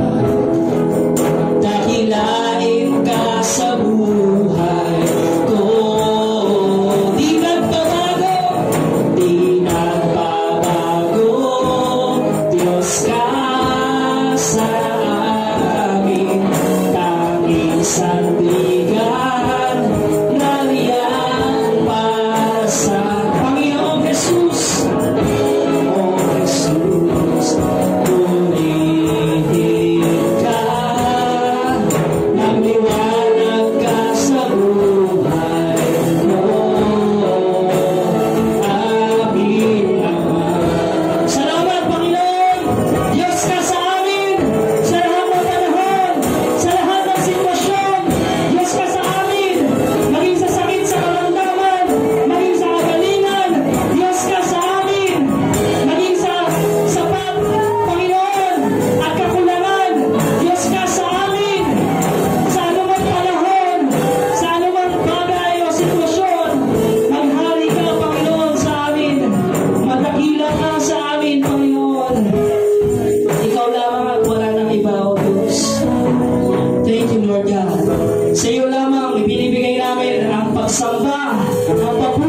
Dakilain ka sa buhay ko. Di nagbabago, di nagbabago. Diyos ka sa amin. Tanging sandigan, nariyan para sa Panginoong Jesus. O Jesus, purihin ka. Magliwanag ka sa buhay ko. Amin naman. Salamat, Panginoon. Diyos ka sa amin. Sa lahat ng panahon, sa lahat ng sitwasyon, Diyos ka sa amin. Maging sa sakit, sa karamdaman, maging sa kagalingan, Diyos ka sa amin. Maging sa sapat, Panginoon, at kakulangan, Diyos ka sa amin. Sa anumang panahon, sa anumang bagay o sitwasyon, maghari ka, Panginoon, sa amin. Madakila ka sa amin, Panginoon. Ikaw lamang at wala nang iba, O Diyos. Thank you, Lord God. Sa iyo lamang ibinibigay namin ang pagsamba, ang papuri,